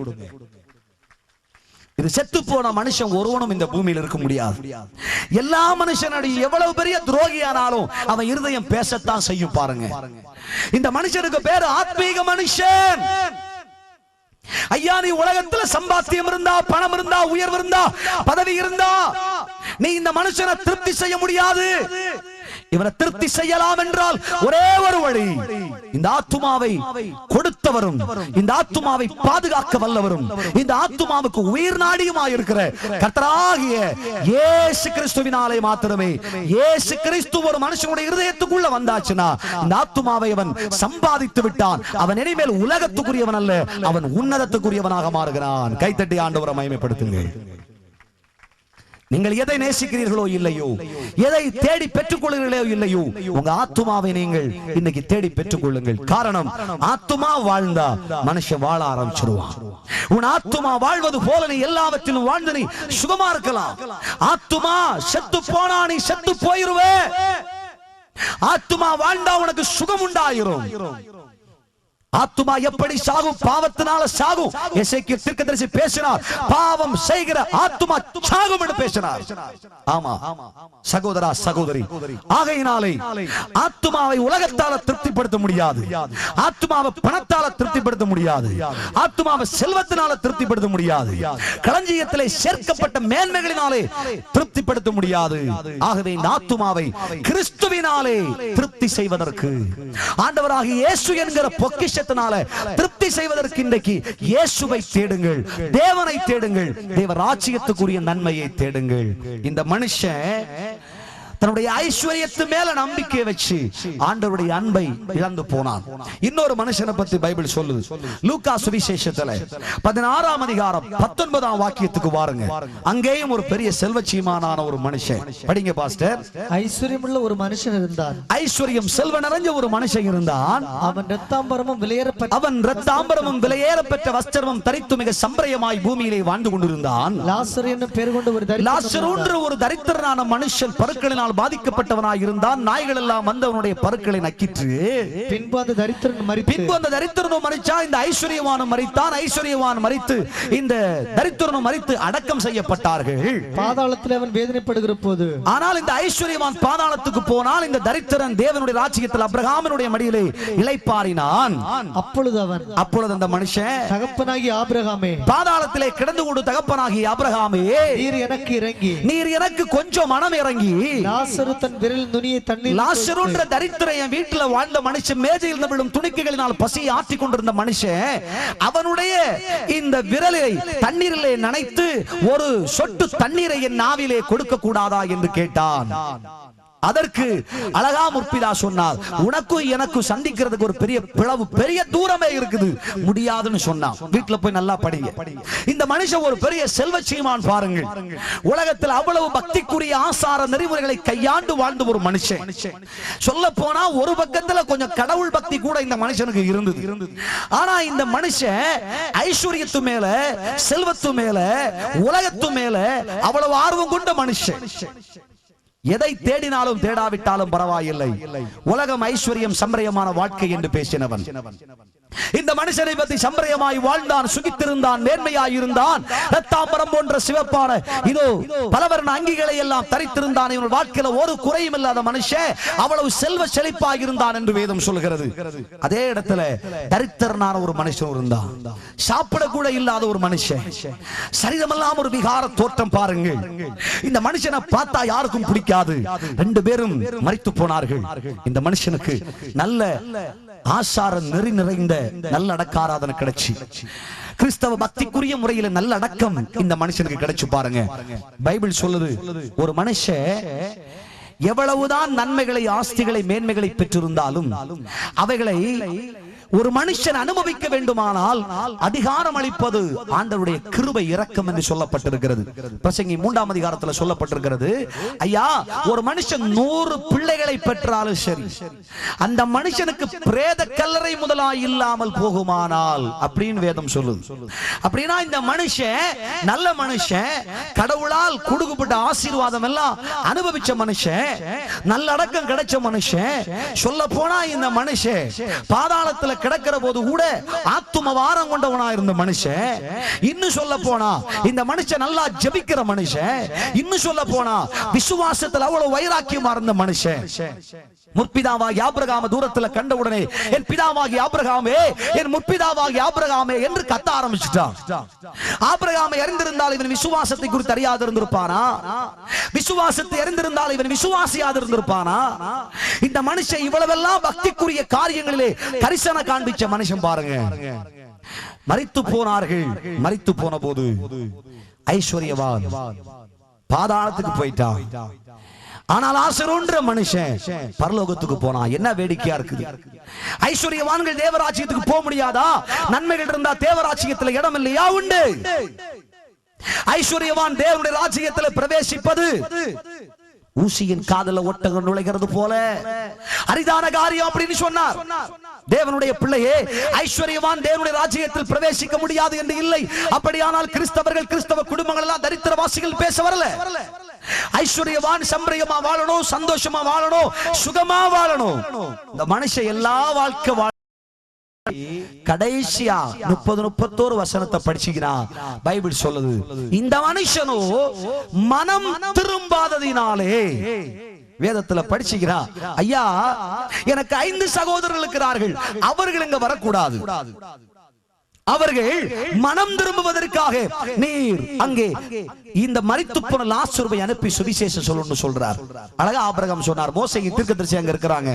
A: இது செத்து போன மனுஷன் ஒருவனும் இந்த பூமியில் இருக்க முடியாது. எல்லா மனுஷனுடைய எவ்வளவு பெரிய துரோகியானாலும் அவன் இருதயம் பேசத்தான் செய்யும். பாருங்க, இந்த மனுஷனுக்கு பேரு ஆத்மீக மனுஷன். ஐயா, நீ உலகத்துல சம்பாத்தியம் இருந்தா, பணம் இருந்தா, உயர்வு இருந்தா, பதவி இருந்தா, நீ இந்த மனுஷனை திருப்தி செய்ய முடியாது. இவனை திருப்தி செய்யலாம் என்றால் ஒரே ஒரு வழி, இந்த ஆத்துமாவை கொடுத்தவரும் இந்த ஆத்துமாவை பாதுகாக்க வல்லவரும் இந்த ஆத்துமாவுக்கு உயிர் நாடியுமாய் இருக்கிற கர்த்தராகிய இயேசு கிறிஸ்துவினாலே மாத்திரமே. இயேசு கிறிஸ்து ஒரு மனுஷனுடைய இருதயத்துக்குள்ள வந்தாச்சுன்னா இந்த ஆத்துமாவை அவன் சம்பாதித்து விட்டான். அவன் இனிமேல் உலகத்துக்குரியவன் அல்ல, அவன் உன்னதத்துக்குரியவனாக மாறுகிறான். கைத்தட்டி ஆண்டவரை மகிமைப்படுத்துங்கள். நீங்கள் எதை நேசிக்கிறீர்களோ இல்லையோ, எதை தேடி பெற்றுக் கொள்கிறீர்களோ இல்லையோ, உங்க ஆத்துமாவை நீங்கள் இன்னைக்கு தேடி பெற்றுக் கொள்ளுங்கள். காரணம், ஆத்துமா வாழ்ந்தா மனுஷன் வாழ ஆரம்பிச்சிருவான். உன் ஆத்துமா வாழ்வது போல நீ எல்லாவற்றிலும் வாழ்ந்து நீ சுகமா இருக்கலாம். ஆத்துமா செத்து போனா நீ செத்து போயிருவே. ஆத்துமா வாழ்ந்தா உனக்கு சுகம் உண்டாயிரும். ஆத்துமா எப்படி சாகும்? பாவத்தினால சாகும். எசேக்கியேல் தீர்க்கதரிசி பேசினார், பாவம் செய்கிற ஆத்துமா சாகும் என்று பேசினார். ஆமா சகோதரா சகோதரி, ஆகையினாலே ஆத்துமாவை உலகத்தால திருப்திப்படுத்த முடியாது, ஆத்துமாவை பணத்தால திருப்திப்படுத்த முடியாது, ஆத்துமாவை செல்வத்தினால திருப்திப்படுத்த முடியாது, களஞ்சியத்திலே சேர்க்கப்பட்ட மேன்மைகளினாலே திருப்திப்படுத்த முடியாது. ஆகவே இந்த ஆத்துமாவை கிறிஸ்துவினாலே திருப்தி செய்வதற்கு ஆண்டவராகிய இயேசு என்கிற பொக்கிஷ திருப்தி செய்வதற்கு இன்றைக்கு இயேசுவை தேடுங்கள், தேவனை தேடுங்கள், தேவ ராஜ்யத்துக்குரிய நன்மையை தேடுங்கள். இந்த மனுஷன் தன்னுடைய ஐஸ்வரியத்து மேல நம்பிக்கை வச்சு ஆண்டவருடைய அன்பை இழந்து போனான். இன்னொரு மனுஷனை பத்தி பைபிள் சொல்லுது. லூக்கா சுவிசேஷத்துல 16ஆம் அதிகாரம் 19ஆம் வாக்கியத்துக்கு வாருங்க. அங்கேயும் ஒரு பெரிய செல்வச்சீமானான ஒரு மனுஷன். படிங்க பாஸ்டர்.
B: ஐஸ்வரியமுள்ள ஒரு மனுஷன் இருந்தான்.
A: ஐஸ்வர்யம் செல்வ நிறைஞ்ச ஒரு மனுஷன் இருந்தான்.
B: அவன் இரத்தாம்பரமும்
A: விலையேறப்பட்ட வஸ்திரமும் தரித்து மிக சம்பிரயமாய் பூமியிலே வாழ்ந்து கொண்டிருந்தான்.
B: லாசரு என்னும் பெயர் கொண்ட
A: ஒரு தரித்திரனான மனுஷன் பருக்களினால் பாதிக்கப்பட்டவனாய் இருந்தான். நாய்கள் எல்லாம் வந்து அவனுடைய பருக்களை நக்கிற்று.
B: பின்பு அந்த
A: தரித்திரனும் மரித்தான். இந்த ஐஸ்வரியவானும் மரித்தான். ஐஸ்வரியவான் மரித்து இந்த தரித்திரனும் மரித்து அடக்கம் செய்யப்பட்டார்கள்.
B: பாதாளத்தில் அவன் வேதனைப்படுகிற போது,
A: ஆனால் இந்த ஐஸ்வரியவான் பாதாளத்துக்கு போனால் இந்த தரித்திரன் தேவனுடைய ராஜ்யத்தில் ஆபிரகாமினுடைய மடியிலே இளைப்பாறினான். அப்பொழுது அந்த மனுஷன்,
B: தகப்பனாகிய ஆபிரகாமே,
A: பாதாளத்திலே கிடந்து கொண்டு தகப்பனாகிய ஆபிரகாமே, நீர் எனக்கு கொஞ்சம் மனம் இறங்கி
B: லாசரு தன் விரல் நுனியை தண்ணீர்,
A: லாசரு என்ற தரித்திரன் வீட்டில் வாழ்ந்த மனுஷன், மேஜையில் விழும் துணிக்கைகளினால் பசியை ஆற்றிக் கொண்டிருந்த மனுஷன், அவனுடைய இந்த விரலை தண்ணீரிலே நனைத்து ஒரு சொட்டு தண்ணீரை என் நாவிலே கொடுக்க கூடாதா என்று கேட்டான். அதற்கு அழகா முற்பிதா சொன்னார், உனக்கும் எனக்கும் சந்திக்கிறதுக்கு ஒரு பெரிய பிளவு, பெரிய தூரமே இருக்குது, முடியாதுன்னு சொன்னான். வீட்டுல போய் நல்லா படிங்க. இந்த மனுஷன் ஒரு பெரிய செல்வச்சீமான் பாருங்கள். உலகத்தில் அவ்வளவு பக்திக்குரிய ஆசார நெறிமுறைகளை கையாண்டு வாழ்ந்த ஒரு மனுஷன். சொல்ல போனா ஒரு பக்கத்துல கொஞ்சம் கடவுள் பக்தி கூட இந்த மனுஷனுக்கு இருந்தது. ஆனா இந்த மனுஷன் ஐஸ்வர்யத்து மேல, செல்வத்து மேல, உலகத்து மேல அவ்வளவு ஆர்வம் கொண்ட மனுஷன். எதை தேடினாலும் தேடாவிட்டாலும் பரவாயில்லை, உலகம் ஐஸ்வர்யம் சம்பிரயமான வாழ்க்கை என்று பேசினவன். இந்த மனுஷனை பற்றி சம்பிரயமாய் வாழ்ந்தான், சுகித்திருந்தான், நேர்மையாய் இருந்தான், இரத்தாம்பரம் போன்ற சிவப்பான இதோ பலவர்ண அங்கிகளை எல்லாம் தரித்திருந்தான். இவன் வாழ்க்கையில ஒரு குறையும் இல்லாத மனுஷன், அவ்வளவு செல்வ செழிப்பாய் இருந்தான் என்று வேதம் சொல்கிறது. அதே இடத்துல தரித்திரனான ஒரு மனுஷன் இருந்தான், சாப்பிட கூட இல்லாத ஒரு மனுஷன், சரீரமெல்லாம் ஒரு விகார தோற்றம் பாருங்கள். இந்த மனுஷனை பார்த்தா யாருக்கும் பிடிக்காது. ரெண்டு பேரும் மரித்து போனார்கள். இந்த மனுஷனுக்கு நல்ல ஆசார நெறி நிறைந்த நல்ல அடக்காராதனை கிடைச்சு, கிறிஸ்தவ பக்திக்குரிய முறையில நல்ல அடக்கம் இந்த மனுஷனுக்கு கிடைச்சு. பாருங்க, பைபிள் சொல்லுது, ஒரு மனுஷன் எவ்வளவுதான் நன்மைகளை, ஆஸ்திகளை, மேன்மைகளை பெற்றிருந்தாலும் அவைகளை ஒரு மனுஷன் அனுபவிக்க வேண்டுமானால் அதிகாரம் அளிப்பது ஆண்டவருடைய கிருபை, இரக்கம் என்று சொல்லப்பட்டிருக்கிறது. பிரசங்கி 3ஆம் அதிகாரத்தில் சொல்லப்பட்டிருக்கிறது, ஐயா ஒரு மனுஷன் 100 பிள்ளைகளை பெற்றாலும் சரி, அந்த மனுஷனுக்கு பிரேத கல்லறை முதலாய் இல்லாமல் போகுமானால் அப்படின்னு வேதம் சொல்லுது. அப்படின்னா இந்த மனுஷன் நல்ல மனுஷன், கடவுளால் கொடுக்கப்பட்ட ஆசீர்வாதம் எல்லாம் அனுபவிச்ச மனுஷன், நல்லடக்கம் கிடைச்ச மனுஷன். சொல்ல போனா இந்த மனுஷன் பாதாளத்துல கிடக்கிற போது கூட ஆத்தும வாரம் கொண்டவனா இருந்த மனுஷன். இன்னும் சொல்ல போனா இந்த மனுஷன் நல்லா ஜெபிக்கிற மனுஷன். இன்னும் சொல்ல போனா விசுவாசத்தில் அவ்வளவு வைராக்கியமா இருந்த மனுஷன். முற்பிதாவாகிய ஆபிரகாமை தூரத்துல கண்டவுடனே, என் பிதாவாகிய ஆபிரகாமே, என் முற்பிதாவாகிய ஆபிரகாமே என்று கத்த ஆரம்பிச்சுட்டான். ஆபிரகாமை அறிந்திருந்தால் இவன் விசுவாசத்தை குறித்து அறியாது இருந்திருப்பானா? விசுவாசத்தை அறிந்திருந்தால் இவன் விசுவாசியாது இருந்திருப்பானா? இந்த மனுஷன் இவ்வளவெல்லாம் பக்திக்குரிய காரியங்களிலே கரிசன காண்பிச்ச மனுஷன் பாருங்க. மரித்து போனார்கள். மரித்து போன போது ஐஸ்வர்யவான் பாதாளத்துக்கு போயிட்டான். ஆனால் லாசருன்ற மனுஷன் பரலோகத்துக்கு போனா. என்ன வேடிக்கையா இருக்குது! ஐஸ்வர்யவான்கள் தேவராஜ்யத்துக்கு போக முடியாதா? நன்மைகள் இருந்தா தேவராஜ்யத்துல இடம் இல்லையா? உண்டு. ஐஸ்வர்யவான் தேவனுடைய ராஜ்யத்தில் பிரவேசிப்பது ஊசியின் காதல ஒட்டகம் நுழைகிறது போல அரிதான காரியம் அப்படின்னு சொன்னார். தேவனுடைய பிள்ளையே, ஐஸ்வர்யவான் தேவனுடைய ராஜ்யத்தில் பிரவேசிக்க முடியாது என்று இல்லை. அப்படியானால் கிறிஸ்தவர்கள், கிறிஸ்தவ குடும்பங்கள் எல்லாம் தரித்திரவாசிகள் பேச வரல. ஐஸ்வர்யவான் சம்பிரயமா வாழணும், சந்தோஷமா வாழணும், சுகமா வாழணும். இந்த மனுஷன் எல்லா வாழ்க்கை கடைசியா 30-31 வசனத்தை படிச்சுக்கிறான். பைபிள் சொல்லுது, இந்த மனுஷனோ மனம் திரும்பாததினாலே, வேதத்துல படிச்சுக்கிறான், ஐயா எனக்கு 5 சகோதரர்கள் இருக்கிறார்கள், அவர்கள் இங்க வரக்கூடாது. அவர்கள் மனம் திரும்புவதற்காக நீர் அங்கே இந்த மரித்து போன லாசருவை அனுப்பி சுவிசேஷம் சொல்லணும்னு சொல்றார். அழகா ஆபிரகாம் சொன்னார், மோசே தீர்க்கதரிசி அங்க இருக்கிறாங்க,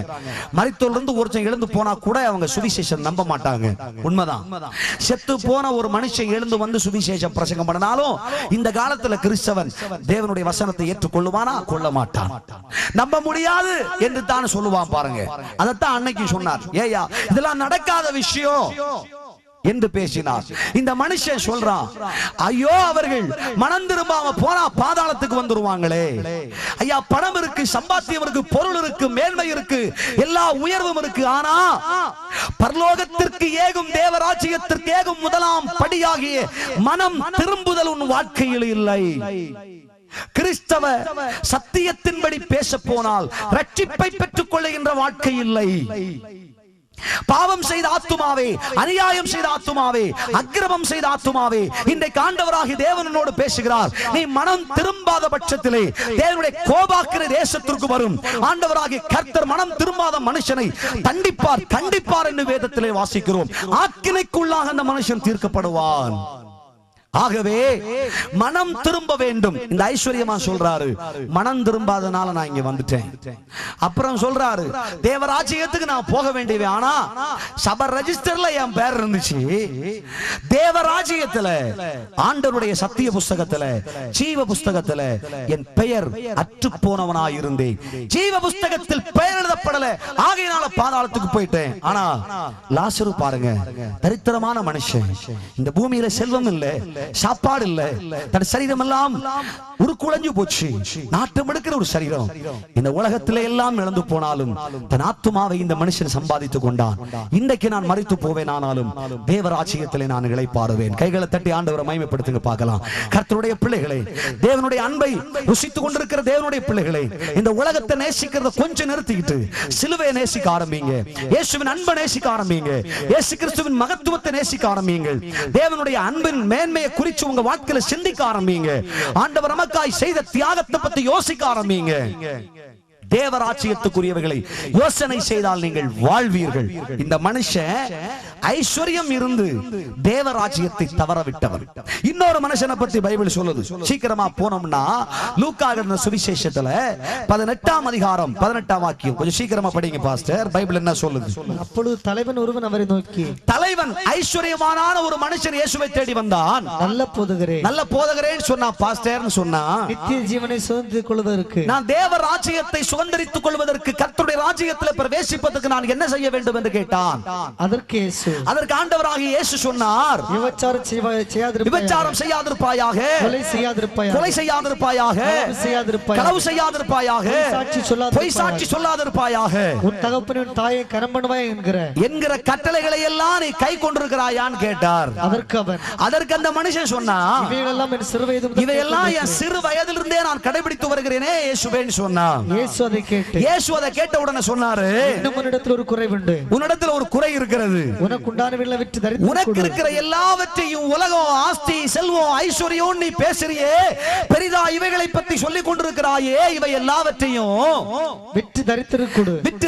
A: மரித்தோர்ல இருந்து ஒருத்தன் எழுந்து போனா கூட அவங்க சுவிசேஷம் நம்ப மாட்டாங்க. உண்மைதான். செத்து போன ஒரு மனுஷன் எழுந்து வந்து சுவிசேஷம் பிரசங்கம் பண்ணனாலும் இந்த காலத்துல கிறிஸ்தவன் தேவனுடைய வசனத்தை ஏற்றுக்கொள்ளுவானா? கொள்ள மாட்டான். நம்ப முடியாது என்று தான் சொல்லுவான். பாருங்க, அதைத்தான் அன்னைக்கு சொன்னார். ஏயா இதெல்லாம் நடக்காத விஷயம் என்று பேசினார். இந்த மனுஷன் சொல்றான், ஐயோ அவர்கள் மனம் திரும்பாம போனா பாதாளத்துக்கு வந்துருவாங்களே. ஐயா பணம் இருக்கு, சம்பாத்தியம் இருக்கு, பொருள் இருக்கு, மேன்மை இருக்கு, எல்லா உயர்வும் இருக்கு. ஆனா பரலோகத்திற்கு ஏகும், தேவராஜ்யத்திற்கு ஏகும் முதலாம் படியாகிய மனம் திரும்புதல் உன் வாழ்க்கையில் இல்லை. கிறிஸ்தவ சத்தியத்தின்படி பேச போனால் ரட்சிப்பை பெற்றுக் கொள்ளுகின்ற வாழ்க்கை இல்லை. பாவம் செய்த ஆத்துமாவே, அநியாயம் செய்த ஆத்துமாவே, அக்கிரமம் செய்த ஆத்துமாவே, இன்றைக்கு ஆண்டவராகிய தேவனோடு பேசுகிறார். நீ மனம் திரும்பாத பட்சத்திலே தேவனுடைய கோபாக்கிற தேசத்திற்கு வரும். ஆண்டவராகிய கர்த்தர் மனம் திரும்பாத மனுஷனை தண்டிப்பார், கண்டிப்பார் என்று வேதத்திலே வாசிக்கிறோம். ஆக்கினைக்குள்ளாக அந்த மனுஷன் தீர்க்கப்படுவான். ஆகவே மனம் திரும்ப வேண்டும். இந்த ஐஸ்வர்யமா சொல்றாரு, மனம் திரும்பாதனால நான் இங்க வந்துட்டேன். அப்புறம் சொல்றாரு, தேவராஜ்யத்துக்கு நான் போக வேண்டியது, ஆனா சபை ரெஜிஸ்டர்ல என் பேர் இருந்துச்சு. தேவராஜ்யத்துல ஆண்டவருடைய சத்திய புஸ்தகத்துல, ஜீவ புஸ்தகத்துல என் பெயர் அற்று போனவனாய் இருந்தேன். ஜீவ புஸ்தகத்தில் பெயர் எழுதப்படல, ஆகையினால பாதாளத்துக்கு போயிட்டேன். ஆனா லாசரு பாருங்க, தரித்திரமான மனுஷன், இந்த பூமியில செல்வம் இல்ல, சாப்பாடு இல்ல, தன் சரீரம் எல்லாம் உருக்குலைஞ்சு போச்சு, நாட்டம் எடுக்கிற ஒரு சரீரம். இந்த உலகத்திலே எல்லாம் இழந்து போனாலும் தன் ஆத்துமாவை இந்த மனுஷன் சம்பாதித்துக் கொண்டான். இன்றைக்கு நான் மரித்து போவேன், ஆனாலும் தேவராஜ்யத்திலே நான் இளைப்பாறுவேன். கைகளை தட்டி ஆண்டவரை மகிமைப்படுத்துங்க பார்க்கலாம். கர்த்தருடைய பிள்ளைகளே, தேவனுடைய அன்பை ருசித்துக் கொண்டிருக்கிற தேவனுடைய பிள்ளைகளே, இந்த உலகத்தை நேசிக்கிறத கொஞ்சம் நிறுத்திக்கிட்டு சிலுவையை நேசிக்க ஆரம்பிங்க. இயேசுவின் அன்பை நேசிக்க ஆரம்பிங்க. இயேசு கிறிஸ்துவின் மகத்துவத்தை நேசிக்க ஆரம்பிங்க. தேவனுடைய அன்பின் மேன்மையை குறித்து உங்க வாழ்க்கையில சிந்திக்க ஆரம்பிங்க. ஆண்டவர் நமக்காய் செய்த தியாகத்தை பத்தி யோசிக்க ஆரம்பிங்க. தேவராஜ்யத்துக்குரியவர்களை யோசனை செய்தால் நீங்கள் வாழ்வீர்கள். இந்த மனுஷன் ஐஸ்வர்யம் இருந்து தேவராஜ்யத்தை தவற விட்டவர். இன்னொரு மனுஷனை பத்தி பைபிள் சொல்லுது. சீக்கிரமா போனோம்னா லூக்கா எழுதின சுவிசேஷத்துல 18ஆம் அதிகாரம் 18ஆம் வாக்கியம் கொஞ்சம் சீக்கிரமா படிங்க பாஸ்டர். பைபிள் என்ன சொல்லுது?
B: அப்பொழுது தலைவன் ஒருவன் அவரை நோக்கி,
A: தலைவன் ஐஸ்வர்யவானான ஒரு மனுஷன் இயேசுவை தேடி வந்தான்.
B: நல்ல போதகரே,
A: நல்ல போதகரேன்னு சொன்னா பாஸ்டர்னு சொன்னா,
B: நித்திய ஜீவனை சுதந்திரித்துக் கொள்வதற்கு
A: நான் தேவராஜ்யத்தை சுதந்தரித்துக் கொள்வதற்கு கர்த்தருடைய ராஜ்யத்தில் பிரவேசிப்பதற்கு நான் என்ன செய்ய வேண்டும் என்று கேட்டான். அதற்கு ஆண்டவராகிய இயேசு சொன்னார், விபச்சாரம் செய்யாதிருப்பாயாக, கொலை செய்யாதிருப்பாயாக, களவு செய்யாதிருப்பாயாக, பொய் சாட்சி சொல்லாதிருப்பாயாக,
B: உன் தகப்பனின் தாயை கனம் பண்ணுவாய் என்கிற
A: கட்டளைகளை எல்லாம் நீ கை கொண்டிருக்கிறாயான்னு கேட்டார். அதற்கு அந்த மனுஷன் சொன்னான், இவையெல்லாம் என் சிறு வயதிலிருந்தே நான் கடைபிடித்து வருகிறேனே இயேசுவேன்னு சொன்னான். இயேசு அதை கேட்ட உடனே சொன்னாரு,
B: உன்னிடத்தில் ஒரு குறை உண்டு,
A: உன்னிடத்தில் ஒரு குறை இருக்கிறது. உனக்கு இருக்கிற எல்லாவற்றையும் உலகம், ஆஸ்தி, செல்வம், ஐஸ்வர்யம் நீ பேசுறியே, பெரிதா இவைகளை பற்றி சொல்லிக் கொண்டிருக்கிறாயே, இவை எல்லாவற்றையும்
B: விட்டு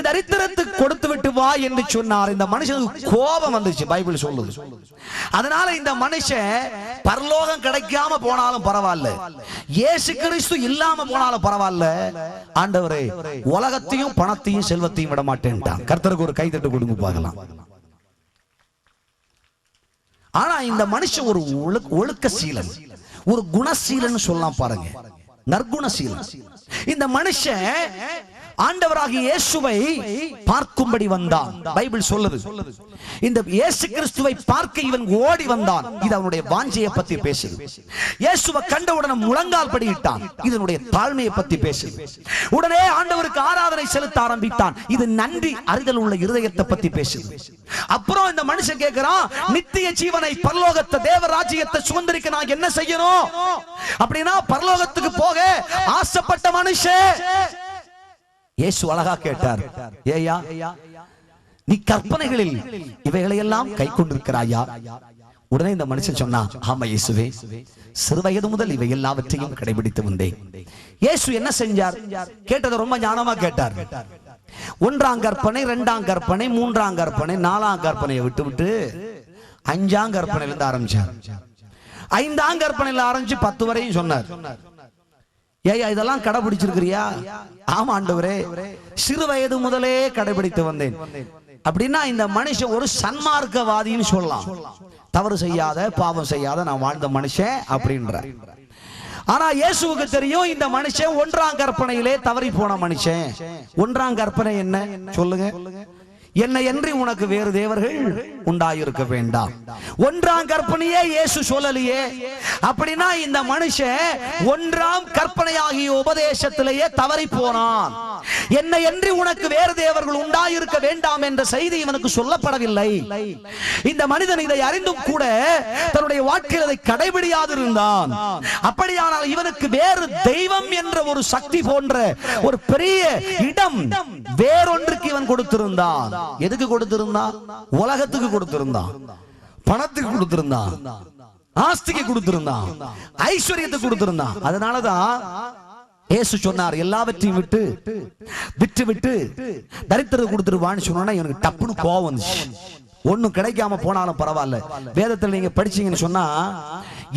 B: தரித்திரத்துக்கு
A: கொடுத்து விட்டு வா என்று சொன்னார். இந்த மனுஷனுக்கு கோபம் வந்துச்சு, பைபிள் சொல்லுது. அதனால இந்த மனுஷன் பரலோகம் கிடைக்காம போனாலும் பரவாயில்ல, இயேசு கிறிஸ்து இல்லாம போனாலும் பரவாயில்ல, ஆண்டவரே உலகத்தையும் பணத்தையும் செல்வத்தையும் விட மாட்டேன்ட்டான். கர்த்தருக்கு ஒரு கைதட்டு கொடுங்க பார்க்கலாம். ஆனா இந்த மனுஷன் ஒரு ஒழுக்கசீலன், ஒரு குணசீலன் சொல்லலாம் பாருங்க, நற்குணசீலன். இந்த மனுஷன் ஆண்டவராகிய இயேசுவை பார்க்கும்படி வந்தான். பைபிள் சொல்லுது, இந்த இயேசு கிறிஸ்துவை பார்க்க இவன் ஓடி வந்தான். இது அவனுடைய வாஞ்சையை பத்தி பேசுது. இயேசுவை கண்டவுடனே முழங்கால் படியிட்டான். இதனுடைய தாழ்மையை பத்தி பேசுது. உடனே ஆண்டவருக்கு ஆராதனை செலுத்த ஆரம்பித்தான். இது நன்றி அறிதல் உள்ள இருதயத்தை பத்தி பேசுது. அப்புறம் இந்த மனுஷன் கேட்கிறான், நித்திய ஜீவனை, பரலோகத்தை, தேவ ராஜ்யத்தை சுதந்தரிக்க நான் என்ன செய்யணும் அப்படின்னா, பரலோகத்துக்கு போக ஆசைப்பட்ட மனுஷன் இயேசு அழகா கேட்டார், ஏயா நீ கற்பனைகளில் இவைகளை எல்லாம் கை கொண்டிருக்கிறாயா? உடனே இந்த மனுஷன் சொன்னான், ஆமா இயேசுவே, சிறு வயது முதல் இவை எல்லாவற்றையும் கடைபிடித்து வந்தேன். இயேசு என்ன செஞ்சார்? கேட்டதை ரொம்ப ஞானமா கேட்டார். 1ஆம் கற்பனை, 2ஆம் கற்பனை, 3ஆம் கற்பனை, 4ஆம் கற்பனையை விட்டு விட்டு 5ஆம் கற்பனையில இருந்து ஆரம்பிச்சார். 5ஆம் கற்பனையில ஆரம்பிச்சு 10 வரையும் சொன்னார். ஏயா இதெல்லாம் கடைபிடிச்சிருக்கிறியா? ஆமா ஆண்டவரே, சிறு வயது முதலே கடைபிடித்து வந்தேன். அப்படின்னா இந்த மனுஷன் ஒரு சன்மார்க்கவாதின்னு சொல்லலாம். தவறு செய்யாத, பாவம் செய்யாத நான் வாழ்ந்த மனுஷன் அப்படின்ற. ஆனா இயேசுவுக்கு தெரியும், இந்த மனுஷன் 1ஆம் கற்பனையிலே தவறி போன மனுஷன். 1ஆம் கற்பனை என்ன சொல்லுங்க? என்னை அன்றி உனக்கு வேறு தேவர்கள் உண்டாயிருக்க வேண்டாம். 1ஆம் கற்பனையே இயேசு சொல்லலையே. அப்படின்னா இந்த மனுஷன் 1ஆம் கற்பனையாகிய உபதேசத்திலேயே தவறி போனான். என்னை அன்றி உனக்கு வேறு தேவர்கள் உண்டாயிருக்க வேண்டாம் என்ற செய்தி இவனுக்கு சொல்லப்படவில்லை. இந்த மனிதன் இதை அறிந்தும் கூட தன்னுடைய வாழ்க்கையில் அதை கடைபிடியாது இருந்தான். அப்படியானால் இவனுக்கு வேறு தெய்வம் என்ற ஒரு சக்தி போன்ற ஒரு பெரிய இடம் வேறொன்றுக்கு இவன் கொடுத்திருந்தான். எதுக்கு கொடுத்திருந்தான்? உலகத்துக்கு கொடுத்திருந்தான், பணத்துக்கு கொடுத்திருந்தான், ஆஸ்திக்கு கொடுத்திருந்தான், ஐஸ்வர்யத்துக்கு கொடுத்திருந்தான். அதனாலதான் இயேசு சொன்னார், எல்லாவற்றையும் விட்டு தரித்திரத்தை கொடுத்துருவான்னு சொன்னா இவனுக்கு டப்புன்னு கோவம் வந்துச்சு. ஒண்ணும் கிடைக்காம போனாலும் பரவாயில்ல. வேதத்தில் நீங்க படிச்சீங்கன்னு சொன்னா,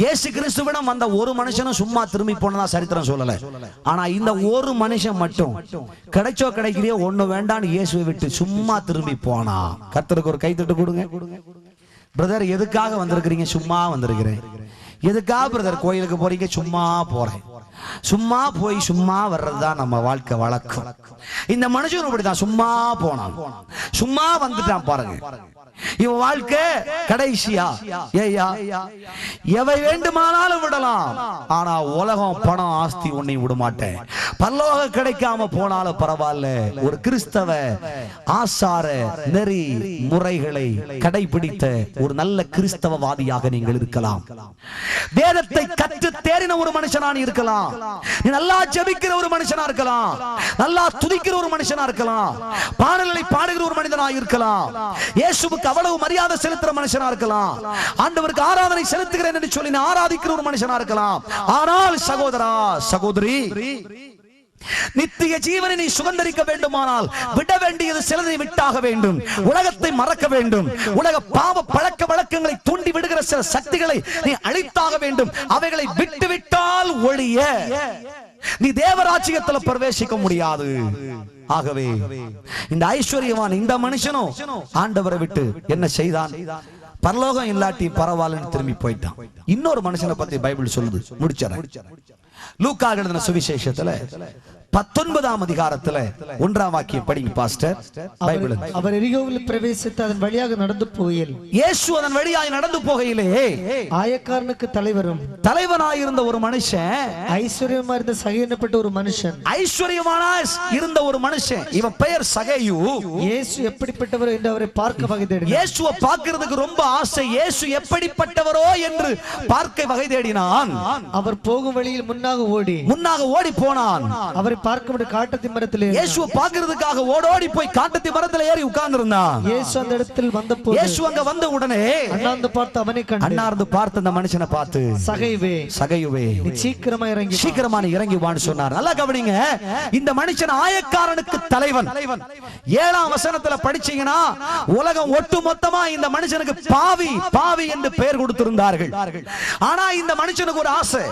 A: இயேசு கிறிஸ்துவிடம் வந்த ஒரு மனுஷனும் சும்மா திரும்பி போனதா சரித்திரம் சொல்லல. ஆனா இந்த ஒரு மனுஷன் மட்டும் கிடைச்சோ கிடைக்கலையோ ஒண்ணு வேண்டான்னு இயேசுவை விட்டு சும்மா திரும்பி போனா. கர்த்தருக்கு ஒரு கைத்தட்டு கொடுங்க. பிரதர் எதுக்காக வந்திருக்கிறீங்க? சும்மா வந்திருக்கிறேன். எதுக்காக பிரதர் கோயிலுக்கு போறீங்க? சும்மா போறேன். சும்மா போய் சும்மா வர்றதுதான் நம்ம வாழ்க்கை வழக்கம். இந்த மனுஷன் அப்படிதான், சும்மா போனான், சும்மா வந்துட்டான் பாருங்க. இவன் வாழ்க்கை கடைசியா ஏயா எவை வேண்டுமானாலும் விடலாம், ஆனா உலகம், பணம், ஆஸ்தி உன்னை விட மாட்டேன். பரலோகம் கிடைக்காம போனாலும் பரவாயில்ல, ஒரு கிறிஸ்தவ ஆசார நெறி முறைகளை கடைபிடித்த ஒரு நல்ல கிறிஸ்தவவாதியாக நீங்கள் இருக்கலாம். வேதத்தை கற்று தேறின ஒரு மனுஷனா இருக்கலாம். நீ நல்லா ஜெபிக்கிற ஒரு மனுஷனா இருக்கலாம், நல்லா துதிக்கிற ஒரு மனுஷனா இருக்கலாம், பாடல்களை பாடுகிற ஒரு மனிதனா இருக்கலாம், இயேசுவுக்கு அவ்வளவு மரியாதை செலுத்துற மனுஷனா இருக்கலாம், ஆண்டவருக்கு ஆராதனை செலுத்துகிறேன் என்று சொல்லி ஆராதிக்கிற ஒரு மனுஷனா இருக்கலாம். ஆனால் சகோதரா, சகோதரி, நித்திய ஜீவனை நீ சுதந்தரிக்க வேண்டுமானால் விட வேண்டியது சிலதை விட்டாக வேண்டும். உலகத்தை மறக்க வேண்டும். உலக பாவ பழக்க வழக்கங்களை தூண்டி விடுகிற சில சக்திகளை நீ அழித்தாக வேண்டும். அவைகளை விட்டுவிட்டால் ஒழிய நீ தேவராஜ்யத்தில் பிரவேசிக்க முடியாது. ஆகவே இந்த ஐஸ்வர்யவான் இந்த மனுஷனும் ஆண்டவரை விட்டு என்ன செய்தான்? பரலோகம் இல்லாட்டி பரவாயில்லன்னு திரும்பி போயிட்டான். இன்னொரு மனுஷனை பத்தி பைபிள் சொல்லுது, முடிச்சறேன். லூக்கா எழுதின சுவிசேஷத்துல 19ஆம் அதிகாரத்துல 1ஆம் வாக்கியம் படிங்க பாஸ்டர். பைபிள்.
B: அவர் எரிகோவில் பிரவேசித்து அதன் வழியாக நடந்து போகையில்,
A: இயேசு அதன் வழியாக நடந்து போகையிலே,
B: ஆயக்காரனுக்கு
A: தலைவனாயிருந்த ஒரு மனுஷன்,
B: ஐஸ்வர்யமா இருந்த சகை என்னப்பட்ட ஒரு மனுஷன்,
A: ஐஸ்வர்யமான இருந்த ஒரு மனுஷன், இவன் பெயர் சகேயு.
B: இயேசு எப்படிப்பட்டவர் என்று அவரை பார்க்க வகை தேடினார்.
A: இயேசுவை பார்க்கிறதுக்கு ரொம்ப ஆசை. இயேசு எப்படிப்பட்டவரோ என்று பார்க்க வகை தேடினான்.
B: அவர் போகும் வழியில் முன்னாக ஓடி
A: போனான்.
B: அவரை பார்க்க காட்டத்தி மரத்திலே,
A: இயேசுவை பார்க்கிறதுக்காக ஓடோடி போய் காட்டத்தி மரத்தில் ஏறி உட்கார்ந்திருந்தான்.
B: இயேசு அந்த இடத்தில் வந்தபோது,
A: இயேசு அங்க வந்த உடனே
B: அண்ணாந்து பார்த்து அவனை கண்டு,
A: அண்ணாந்து பார்த்து அந்த மனுஷனை பார்த்து, சகையுவே
B: நீ சீக்கிரமா
A: இறங்கி வான்னு சொன்னார். நல்லா கவனிங்க. இந்த மனுஷன் ஆயக்காரனுக்கு தலைவன். 7ஆம் வசனத்துல படிச்சீங்கன்னா, உலகம் ஒட்டு மொத்தமா இந்த மனுஷனுக்கு பாவி என்று பெயர் கொடுத்திருந்தார்கள். ஆனா இந்த மனுஷனுக்கு ஒரு ஆசை,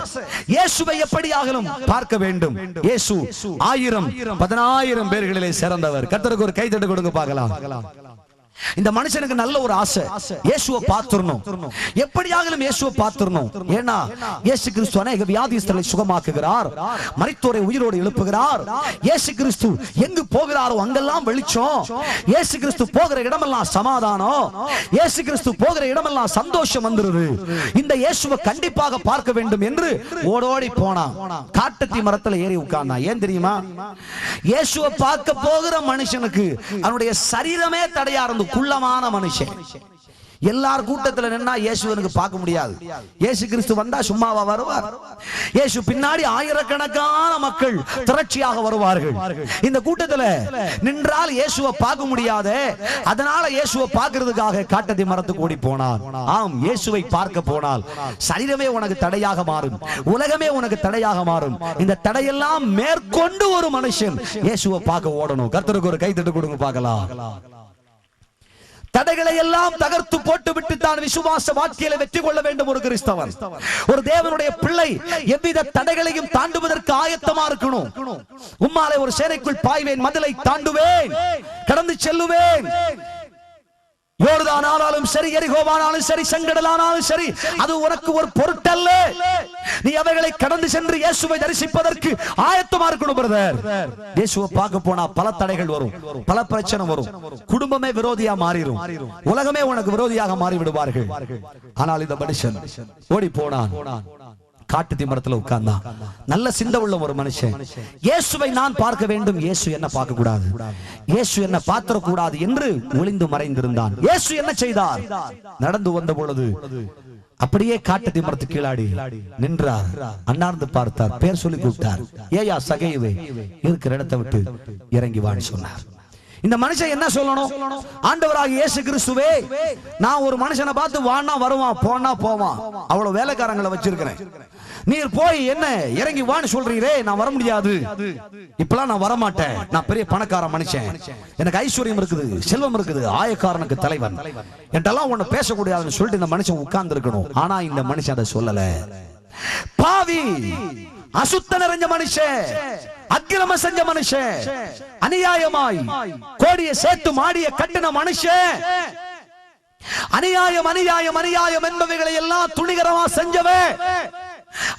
A: இயேசுவை எப்படியாகலும் பார்க்க வேண்டும். இயேசு 1000 10,000 பேர்களிலே சிறந்தவர். கர்த்தருக்கு ஒரு கைதட்டு கொடுங்க பார்க்கலாம். இந்த மனுஷனுக்கு நல்ல ஒரு ஆசை, இயேசுவை பார்த்துறணும், எப்படியாகலும் இயேசுவை பார்த்துறணும். ஏன்னா இயேசு கிறிஸ்து அநேக வியாதிஸ்தரை சுகமாக்குகிறார், மரித்தோரை உயிரோடு எழுப்புகிறார். இயேசு கிறிஸ்து எங்கு போகிறாரோ அங்கெல்லாம் வெளிச்சம். இயேசு கிறிஸ்து போகிற இடமெல்லாம் சமாதானம். இயேசு கிறிஸ்து போகிற இடமெல்லாம் சந்தோஷம் வந்துருது. இந்த இயேசுவை கண்டிப்பாக பார்க்க வேண்டும் என்று ஓடோடி போனான். காட்டத்தி மரத்தில் ஏறி உட்கார்ந்தான். ஏன் தெரியுமா? இயேசுவை பார்க்க போகிற மனுஷனுக்கு அவனுடைய சரீரமே தடையா இருந்து, குள்ளமான மனுஷன். எல்லார் கூட்டத்தில் நின்னா இயேசுவனுக்கு பார்க்க முடியாது. இயேசு கிறிஸ்து வந்தா சும்மாவா வருவார்? இயேசு பின்னாடி ஆயிரக்கணக்கான மக்கள் திரட்சியாக வருவார்கள். இந்த கூட்டத்தில் நின்றால் இயேசுவை பார்க்க முடியாது. அதனால இயேசுவை பார்க்கிறதுக்காக காட்டத்தி மரத்துக்கு ஓடி போனான். ஆம், இயேசுவை பார்க்க போனால் சரீரமே உனக்கு தடையாக மாறும், உலகமே உனக்கு தடையாக மாறும். இந்த தடையெல்லாம் மேற்கொண்டு ஒரு மனுஷன் இயேசுவை பார்க்க ஓடணும். கர்த்தருக்கு ஒரு கைதட்டு கொடுங்க பார்க்கலாம். தடைகளை எல்லாம் தகர்த்து போட்டு விட்டு தான் விசுவாச வாழ்க்கையில வெற்றி கொள்ள வேண்டும் ஒரு கிறிஸ்தவன். ஒரு தேவனுடைய பிள்ளை எவ்வித தடைகளையும் தாண்டுவதற்கு ஆயத்தமா இருக்கணும். உம்மாலே ஒரு சேனைக்குள் பாய்வேன், மதிலை தாண்டுவேன், கடந்து செல்லுவேன். யோர்தான் ஆனாலும் சரி, எரிகோவானாலும் சரி, செங்கடலானாலும் சரி, அது உனக்கு ஒரு பொருட்டல்ல. நீ அவைகளை கடந்து சென்று இயேசுவை தரிசிப்பதற்கு ஆயத்தமா இருக்கணும் பிரதர். இயேசுவை பார்க்க போனா பல தடைகள் வரும், பல பிரச்சனை வரும், குடும்பமே விரோதியா மாறிடும், உலகமே உனக்கு விரோதியாக மாறி விடுவார்கள். ஆனால் இந்த மனுஷன் ஓடி போனான், காட்டு மரத்துல உட்கார்ந்தான். நல்ல சிந்தை உள்ள ஒரு மனுஷன். இயேசுவை நான் பார்க்க வேண்டும், இயேசு என்ன பார்க்க கூடாது, இயேசு என்ன பாத்திர கூடாது என்று ஒளிந்து மறைந்திருந்தான். இயேசு என்ன செய்தார்? நடந்து வந்த பொழுது அப்படியே காட்டு மரத்து கீழாடி நின்றார். அண்ணார்ந்து பார்த்தார், பேர் சொல்லி கூப்பிட்டார். ஏயா சகையுவே, இருக்கிற இடத்தை விட்டு இறங்கி வான்னு சொன்னார். இந்த மனுஷன் என்ன சொல்லணும்? ஆண்டவராக இயேசு கிறிஸ்துவே, நான் ஒரு மனுஷனை பார்த்து வானா வருவான், போனா போவான், அவ்வளவு வேலைக்காரங்களை வச்சிருக்கிறேன், நீர் போய் என்ன இறங்கி வான்னு சொல்றீரே, நான் வர முடியாது, இப்பெல்லாம் நான் வரமாட்டேன், நான் பெரிய பணக்கார மனுஷன், எனக்கு ஐஸ்வர்யம் இருக்குது, செல்வம் இருக்குது, ஆயக்காரனுக்கு தலைவன், என்றெல்லாம் ஒண்ணு பேசக்கூடாதுன்னு சொல்லிட்டு இந்த மனுஷன் உட்கார்ந்து இருக்கணும். ஆனா இந்த மனுஷன் அதை சொல்லல. பாவி, அசுத்த நிறைஞ்ச மனுஷன், அக்கிரம செஞ்ச மனுஷன், அநியாயமாய் கோடியை சேர்த்து மாடிய கட்டின மனுஷன், அநியாயம் அநியாயம் அநியாயம் என்பவைகளை எல்லாம் துணிகரமா செஞ்சவன்.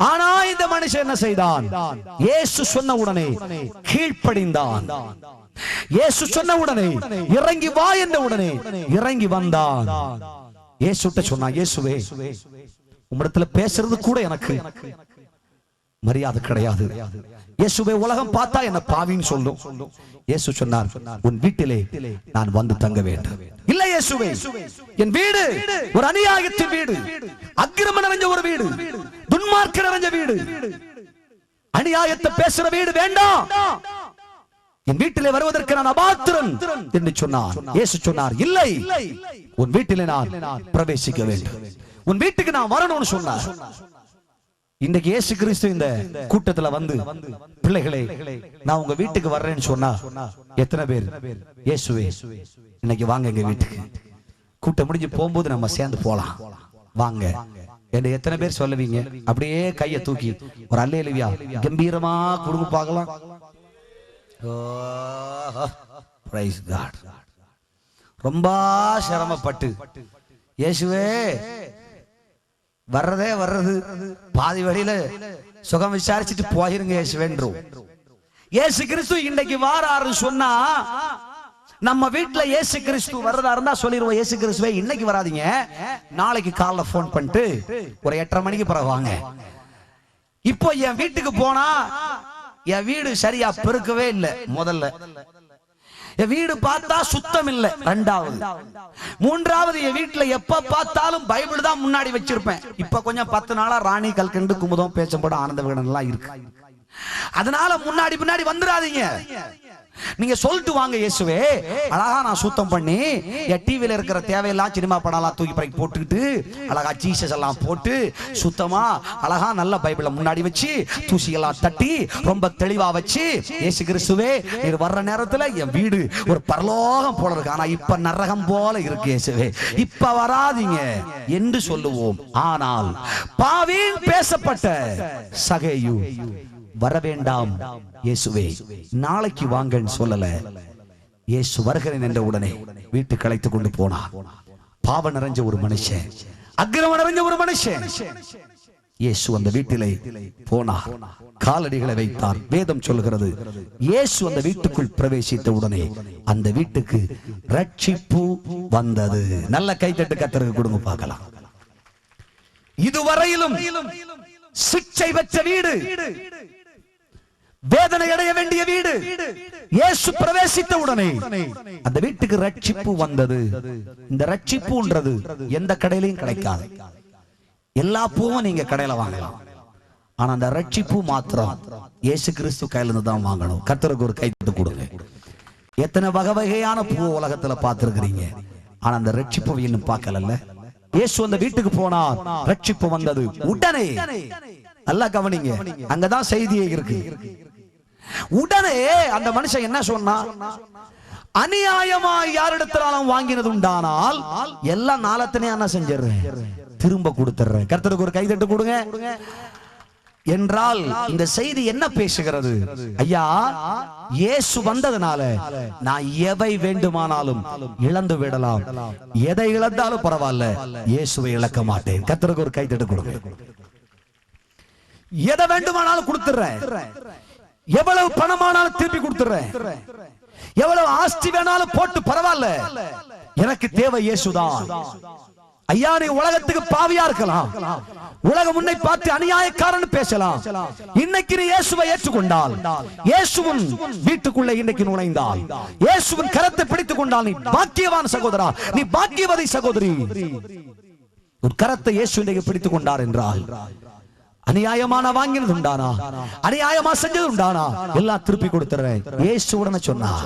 A: ஆனா இந்த மனுஷன் என்ன செய்தான்? இயேசு சொன்ன உடனே கீழ்ப்படிந்தான். இயேசு சொன்ன உடனே இறங்கி வா என்ற உடனே இறங்கி வந்தான். இயேசுட்ட சொன்னான், இயேசுவே, உம்மிடத்துல பேசுறது கூட எனக்கு மரியாதை கிடையாது. இயேசுவே, உலகம் பார்த்தா என்ன பாவின்னு சொல்லும். இயேசு சொன்னார், உன் வீட்டிலே நான் வந்து தங்க வேண்டும். இல்ல இயேசுவே, என் வீடு ஒரு அநியாயத்தின் வீடு, அக்கிரமம் நிறைஞ்ச ஒரு வீடு, துன்மார்க்கம் நிறைஞ்ச வீடு, அநியாயத்தை பேசுற வீடு வேண்டாம், என் வீட்டிலே வருவதற்கு நான் அபாத்திரன் என்று சொன்னார். இயேசு சொன்னார், இல்லை, உன் வீட்டிலே நான் பிரவேசிக்க வேண்டும், உன் வீட்டுக்கு நான் வரணும்னு சொன்னார். இன்னைக்கு இயேசு கிறிஸ்து இந்த கூட்டத்துல வந்து, பிள்ளைகளே நான் உங்க வீட்டுக்கு வர்றேன்னு சொன்னா எத்தனை பேர் இயேசுவே இன்னைக்கு வாங்க எங்க வீட்டுக்கு, கூட்டம் முடிஞ்சு போகும்போது நம்ம சேர்ந்து போலாம் வாங்க என்று எத்தனை பேர் சொல்லுவீங்க? அப்படியே கையை தூக்கி ஒரு அல்லேலூயா கம்பீரமா கொடுங்க பார்க்கலாம். Praise God. ரொம்ப சிரமப்பட்டு இயேசுவே வர்றது பாதி வழியில சுகம் விசாரிச்சுட்டு போயிருங்க இயேசுவேன்றோம். இயேசு கிறிஸ்து இன்னைக்கு வாராரு சொன்னா நம்ம வீட்டுல இயேசு கிறிஸ்து வரதா இருந்தா சொல்லிடுவோம், இயேசு கிறிஸ்துவே இன்னைக்கு வராதீங்க, நாளைக்கு காலைல போன் பண்ணிட்டு ஒரு 8:30 மணிக்கு பிறகு வாங்க. இப்போ என் வீட்டுக்கு போனா என் வீடு சரியா பெருக்கவே இல்லை, முதல்ல என் வீடு பார்த்தா சுத்தம் இல்லை, ரெண்டாவது, மூன்றாவது என் வீட்டுல எப்ப பார்த்தாலும் பைபிள் தான் முன்னாடி வச்சிருப்பேன். இப்ப கொஞ்சம் 10 நாளா ராணி கல்கண்டு குமுதம் பேச்சப்படும் ஆனந்த விகடன் எல்லாம் இருக்கு. அதனால முன்னாடி வந்துடாதீங்க. நீங்க சொல்லிட்டு வாங்க, இயேசுவே அழகா நான் சுத்தம் பண்ணி என் டிவில இருக்கிற தேவையெல்லாம் சினிமா படம்லாம் தூக்கி பறக்கி போட்டுக்கிட்டு அழகா ஜீசஸ் எல்லாம் போட்டு சுத்தமா அழகா நல்ல பைபிளை முன்னாடி வச்சு தூசியெல்லாம் தட்டி ரொம்ப தெளிவா வச்சு, இயேசு கிறிஸ்துவே நீர் வர்ற நேரத்துல என் வீடு ஒரு பரலோகம் போல இருக்கு, ஆனா இப்ப நரகம் போல இருக்கு, இயேசுவே இப்ப வராதீங்க என்று சொல்லுவோம். ஆனால் பாவின் பேசப்பட்ட சகேயு வர வேண்டாம் இயேசுவே நாளைக்கு வாங்கன்னு சொல்லல. இயேசு வருகிறேன் என்ற உடனே வீட்டுக்கு அழைத்து கொண்டு போனார். பாவம் நிறைஞ்ச ஒரு மனுஷன், அக்கிரமம் நிறைஞ்ச ஒரு மனுஷன். இயேசு அந்த வீட்டிலே போனார், காலடிகளை வைத்தார். வேதம் சொல்கிறது, இயேசு அந்த வீட்டுக்குள் பிரவேசித்த உடனே அந்த வீட்டுக்கு ரட்சிப்பு வந்தது. நல்ல கைத்தட்டு கர்த்தருக்கு கொடுங்க பார்க்கலாம். இதுவரையிலும் சிக்ஷை பெற்ற வீடு, வேதனை அடைய வேண்டிய வீடு, இயேசு பிரவேசித்த உடனே அந்த வீட்டுக்கு ரட்சிப்பு வந்தது. இந்த ரட்சிப்புன்றது எந்த கடையிலையும் கிடைக்காது. எல்லா பூவும் நீங்க கடையில வாங்கலாம், ஆனா அந்த ரட்சிப்பு மாத்திரம் இயேசு கிறிஸ்து கையில இருந்து தான் வாங்கணும். கர்த்தருக்கு ஒரு கைத்தட்டு கொடுங்க. எத்தனை வகை வகையான பூ உலகத்துல பார்த்திருக்கிறீங்க, ஆனா அந்த ரட்சிப்பு இன்னும் பார்க்கல. இயேசு அந்த வீட்டுக்கு போனார், ரட்சிப்பு வந்தது உடனே. நல்லா கவனிங்க, அங்கதான் செய்தியே இருக்கு. உடனே அந்த மனுஷன் என்ன சொன்னா, அநியாயமாய் யாரிடத்திலும் வாங்கினது உண்டானால் எல்லாம் நாளத்தனே என்ன செஞ்சிடறேன், திரும்ப கொடுத்துறேன். கர்த்தருக்கு ஒரு கைதட்டு கொடுங்க. என்றால் இந்த செய்தி என்ன பேசுகிறது? ஐயா, இயேசு வந்ததனால நான் எவை வேண்டுமானாலும் இழந்து விடலாம், எதை இழந்தாலும் பரவாயில்ல, இயேசுவை இழக்க மாட்டேன். கர்த்தருக்கு ஒரு கைதட்டு கொடுங்க. எதை வேண்டுமானாலும் கொடுத்துறேன், எவ்வளவு பணமானாலும் திருப்பி கொடுத்துறேன், எவ்வளவு ஆஸ்தி வேணாலும் போட்டு பரவாயில்ல, எனக்கு தேவை இயேசுதான். ஐயா, நீ உலகத்துக்கு பாவியா இருக்கலாம், உலகம் உன்னை பார்த்து அநியாயக்காரன் பேசலாம். இன்னைக்கு நீ இயேசுவை ஏற்றுக்கொண்டால், இயேசுவின் வீட்டுக்குள்ளே இன்னைக்கு நுழைந்தால், இயேசுவின் கரத்தை பிடித்துக் கொண்டால், நீ பாக்கியவான் சகோதரா, நீ பாக்கியவதி சகோதரி. உன் கரத்தை இயேசு இன்னைக்கு பிடித்துக் கொண்டார் என்றால், அநியாயமான வாங்கினது உண்டானா, அநியாயமா செஞ்சது உண்டானா, எல்லாம் திருப்பி கொடுத்துறேன் இயேசு உடனே சொன்னார்.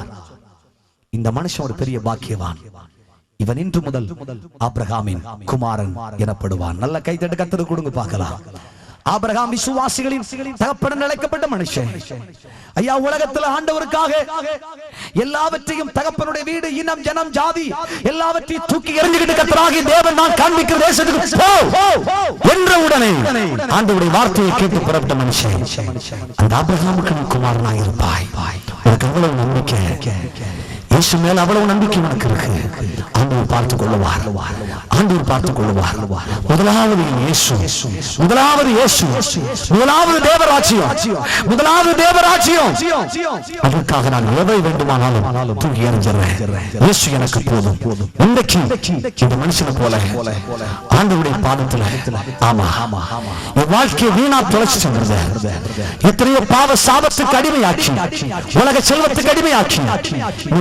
A: இந்த மனுஷன் ஒரு பெரிய பாக்கியவான். இவன் இன்று முதல் ஆபிரகாமின் குமாரன் எனப்படுவான். நல்ல கைத்தட்டு கர்த்தருக்கு கொடுங்க பார்க்கலாம். ஆபிரகாம் விசுவாசிகளின் தகப்பன் அழைக்கப்பட்ட மனுஷன். ஐயா, உலகத்தில் ஆண்டவருக்காக எல்லாவற்றையும், தகப்பனுடைய வீடு, இனம், ஜனம், ஜாதி எல்லாவற்றையும் தூக்கி எறிஞ்சுக்கிட்டு கர்த்தராகிய தேவன் நான் காண்பிக்கிற தேசத்துக்கு போ என்ற உடனே ஆண்டவருடைய வார்த்தையை கேட்டு புறப்பட்ட மனுஷன். அந்த ஆபிரகாமுக்கு குமாரனாக இருப்பாய். எனக்கு அவ்வளவு நம்பிக்கை, இயேசு மேல் அவ்வளவு நம்பிக்கை உனக்கு இருக்கு. ஆண்டவர் பார்த்துக் கொள்ளுவார், ஆண்டவர் பார்த்துக் கொள்ளுவார். முதலாவது இயேசு, முதலாவது இயேசு, முதலாவது தேவராஜ்யம், முதலாவது தேவராஜ்யம். அதற்காக நான் எவை வேண்டுமானாலும் தூக்கி எறிஞ்சிடுறேன். இயேசு எனக்கு போதும். இன்றைக்கு இந்த மனுஷனை போல ஆண்டவருடைய பாதத்துல, ஆமா என் வாழ்க்கையை வீணா தொலைச்சு சென்றது. எத்தனையோ பாவ சாபத்துக்கு அடிமையாக்கி, உலக செல்வத்துக்கு அடிமையாக்கி,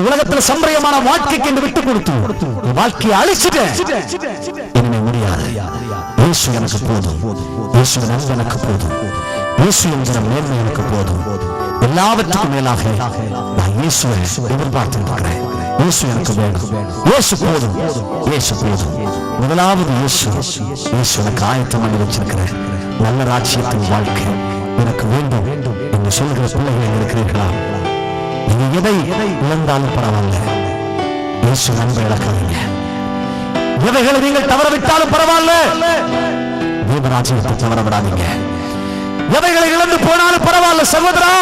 A: உலகத்துல சம்பிரயமான வாழ்க்கைக்கு என்று விட்டு கொடுத்து வாழ்க்கையை அழிச்சிட்டேன். இனிமே முடியாது. இயேசு எனக்கு போதும், இயேசு எனக்கு போதும், இயேசு என்கிற மேன்மை எனக்கு போதும். எல்லாவற்றுக்கும் மேலாக நான் இயேசுவை எதிர்பார்த்திருக்கிறேன். இயேசு எனக்கு வேண்டும், இயேசு போதும், இயேசு போதும். முதலாவது இயேசு. இயேசு எனக்கு ஆயத்தம் பண்ணி வச்சிருக்கிறேன் நல்ல ராஜ்யத்தின் வாழ்க்கை எனக்கு வேண்டும் என்று சொல்கிற பிள்ளைகள் இருக்கிறீர்களா? நீங்க எதை இழந்தாலும் பரவாயில்ல, இயேசு நன்மை இழக்காதீங்க. எவைகளை நீங்கள் தவற விட்டாலும் பரவாயில்ல, தேவராஜ்யத்தை தவற விடாதீங்க. எவைகளை இழந்து போனாலும் பரவாயில்ல சகோதரா,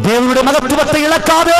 A: தேவனுடைய மகத்துவத்தை இழக்காதே.